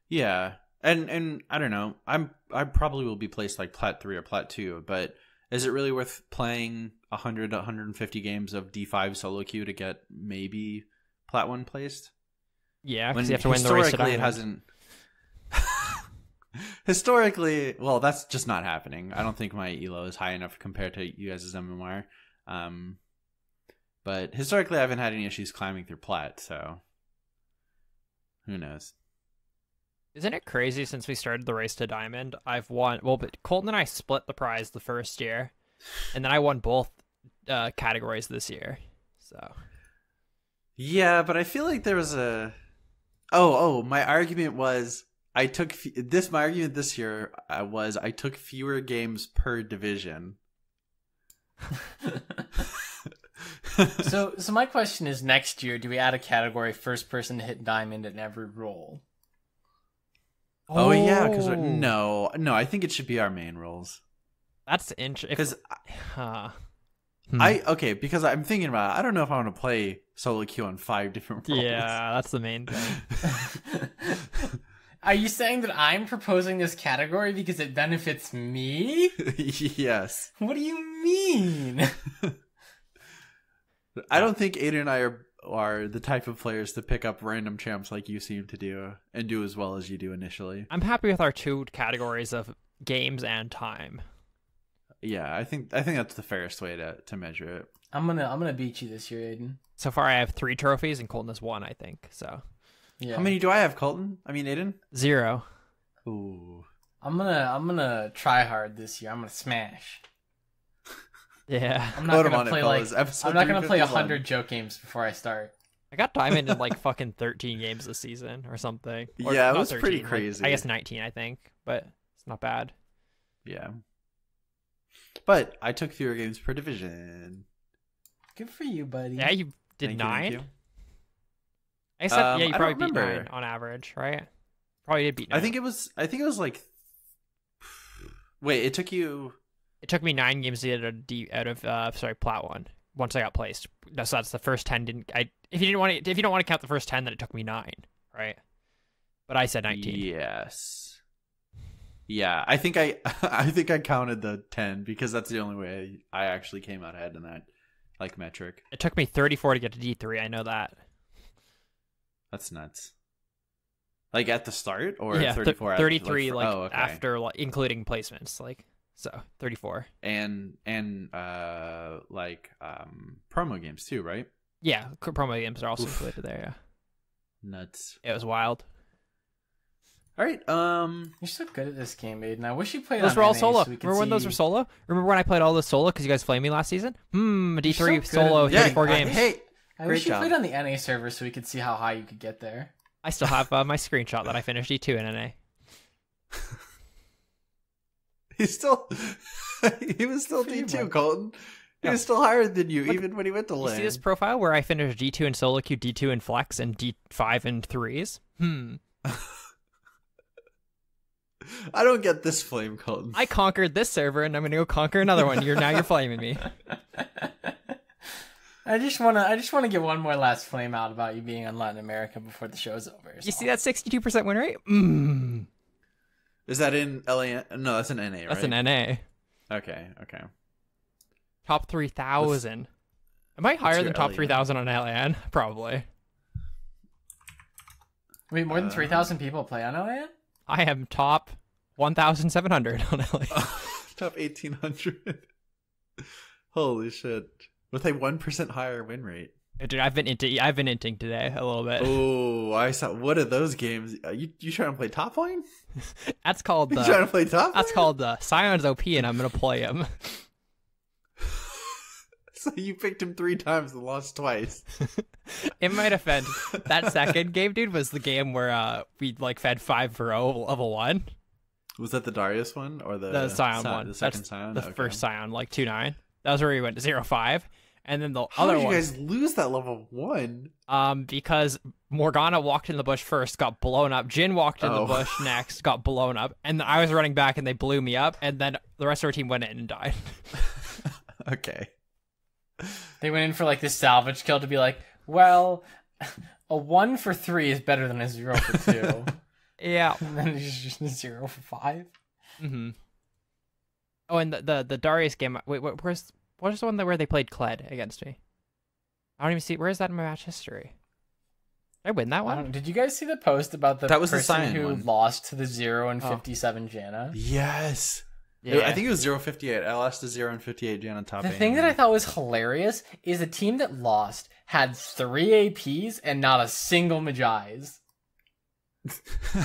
yeah. And I don't know, I probably will be placed like plat 3 or plat 2, but is it really worth playing 100 150 games of D5 solo queue to get maybe plat 1 placed? Yeah, because you have to win the race to diamond. It hasn't. Historically, well, that's just not happening. I don't think my elo is high enough compared to you guys' MMR. But historically, I haven't had any issues climbing through plat, so who knows? Isn't it crazy, since we started the race to diamond, I've won... Well, but Colton and I split the prize the first year, and then I won both categories this year, so... Yeah, but I feel like there was a... Oh, my argument was... My argument this year was I took fewer games per division. So my question is, next year, do we add a category first person to hit diamond in every role? Oh yeah, because no, I think it should be our main roles. That's interesting. Because because I'm thinking about it, I don't know if I want to play solo queue on 5 different roles. Yeah, that's the main thing. Are you saying that I'm proposing this category because it benefits me? Yes. What do you mean? I don't think Aiden and I are the type of players to pick up random champs like you seem to do and do as well as you do initially. I'm happy with our 2 categories of games and time. Yeah, I think that's the fairest way to measure it. I'm gonna beat you this year, Aiden. So far, I have 3 trophies and Colton has 1, I think. So, yeah. How many do I have, Colton? I mean, Aiden? 0. Ooh. I'm gonna try hard this year. I'm gonna smash. Yeah. I'm not gonna play I'm not gonna play 100 joke games before I start. I got diamond in like fucking 13 games this season or something. Or yeah, it was 13, pretty crazy. Like, I guess 19, I think, but it's not bad. Yeah. But I took fewer games per division. Good for you, buddy. Yeah, you did Thank 9? you. I said, yeah, you I probably don't beat remember. 9 on average, right? Probably did beat 9. I think it was like... Wait, it took you... It took me 9 games to get plat 1 once I got placed. So that's the first 10 didn't... If you don't want to count the first 10, then it took me 9, right? But I said 19. Yes. Yeah, I think I think I counted the 10 because that's the only way I actually came out ahead in that like metric. It took me 34 to get to D3. I know that. That's nuts. Like at the start or Yeah, 34 33 like oh, okay. after like, including placements, like so 34. And promo games too, right? Yeah, promo games are also included there. Yeah, nuts. it was wild. All right. You're so good at this game, Aiden. I wish you played Those on were all NA solo. so we could Remember when those see- were solo? Remember when I played all those solo because you guys flamed me last season? D3 You're so good solo, at- 34 games. Hey, I great wish you job. played on the NA server so we could see how high you could get there. I still have my screenshot that I finished D2 in NA. He's still he was still Pretty D2, much. Colton. He Yeah. was still higher than you, Look, even when he went to You LAN. see this profile where I finished D2 in solo queue, D2 in flex, and D5 in threes? I don't get this flame, Colton. I conquered this server, and I'm gonna go conquer another one. You're flaming me. I just wanna get one more last flame out about you being on Latin America before the show's over. You see that 62% win rate? Is that in LA? No, that's an NA, right? That's an NA. Okay. Top 3,000. Am I higher your than top LAN? 3,000 on LAN? Probably. Wait, more than 3,000 people play on LAN? I am top 1,700 on LAN. Top 1,800. Holy shit! With a 1% higher win rate. Dude, I've been inting today a little bit. Oh, I saw. What are those games? You trying to play top lane? That's called You trying to play top? that's lane? called Scion's OP, and I'm gonna play him. So you picked him 3 times and lost twice. In my defense, that second game, dude, was the game where we like fed 5 for level 1. Was that the Darius one or the Scion one. The second That's Scion? the Okay. first Scion, like 2-9. That was where we went to 0-5. And then the How other did you one, guys lose that level 1? because Morgana walked in the bush first, got blown up. Jin walked in the bush next, got blown up. And then I was running back and they blew me up. And then the rest of our team went in and died. Okay. They went in for like this salvage kill to be like, well, a 1 for 3 is better than a 0 for 2. Yeah. And then it's just a 0 for 5. Mm-hmm. Oh, and the Darius game. Wait, where's the one where they played Kled against me? I don't even see. Where is that in my match history? Did I win that one? Did you guys see the post about the That was the person Scion who one. lost to the 0 and 57 Janna? Yes. Yeah. I think it was 058. I lost to 0 and 58 Jan on top. The eight. thing that I thought was hilarious is the team that lost had 3 APs and not a single Magi's.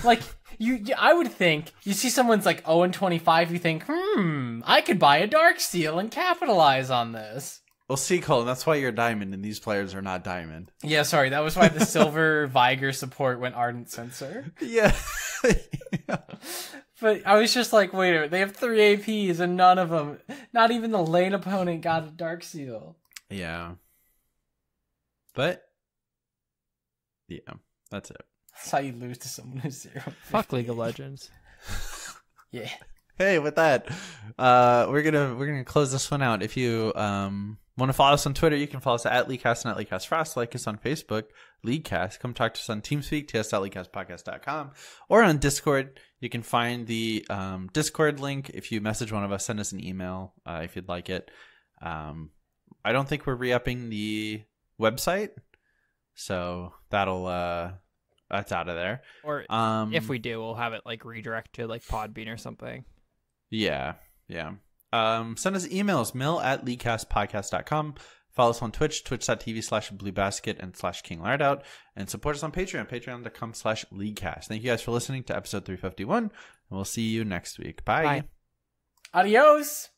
Like, I would think, you see someone's like 0 and 25, you think, I could buy a Darksteel and capitalize on this. Well, see, Colin, that's why you're diamond and these players are not diamond. Yeah, sorry, that was why the Silver Viger support went Ardent Censor. Yeah. But I was just like, wait a minute, they have 3 APs and none of them, not even the lane opponent got a Darksteel. Yeah. But, yeah, that's it. That's how you lose to someone who's 0. Fuck League of Legends. Yeah. Hey, with that, we're gonna close this one out. If you want to follow us on Twitter, you can follow us at LeagueCast and at LeagueCastFrost. Like us on Facebook, LeagueCast. Come talk to us on TeamSpeak, ts.leaguecastpodcast.com, or on Discord. You can find the Discord link if you message one of us. Send us an email if you'd like it. I don't think we're re-upping the website, so that's out of there. Or if we do, we'll have it like redirect to like Podbean or something. Yeah. Send us emails, mail@leaguecastpodcast.com. Follow us on Twitch, twitch.tv/bluebasket and /KingLardout. And support us on Patreon, patreon.com/leaguecast. Thank you guys for listening to episode 351, and we'll see you next week. Bye. Bye. Adios!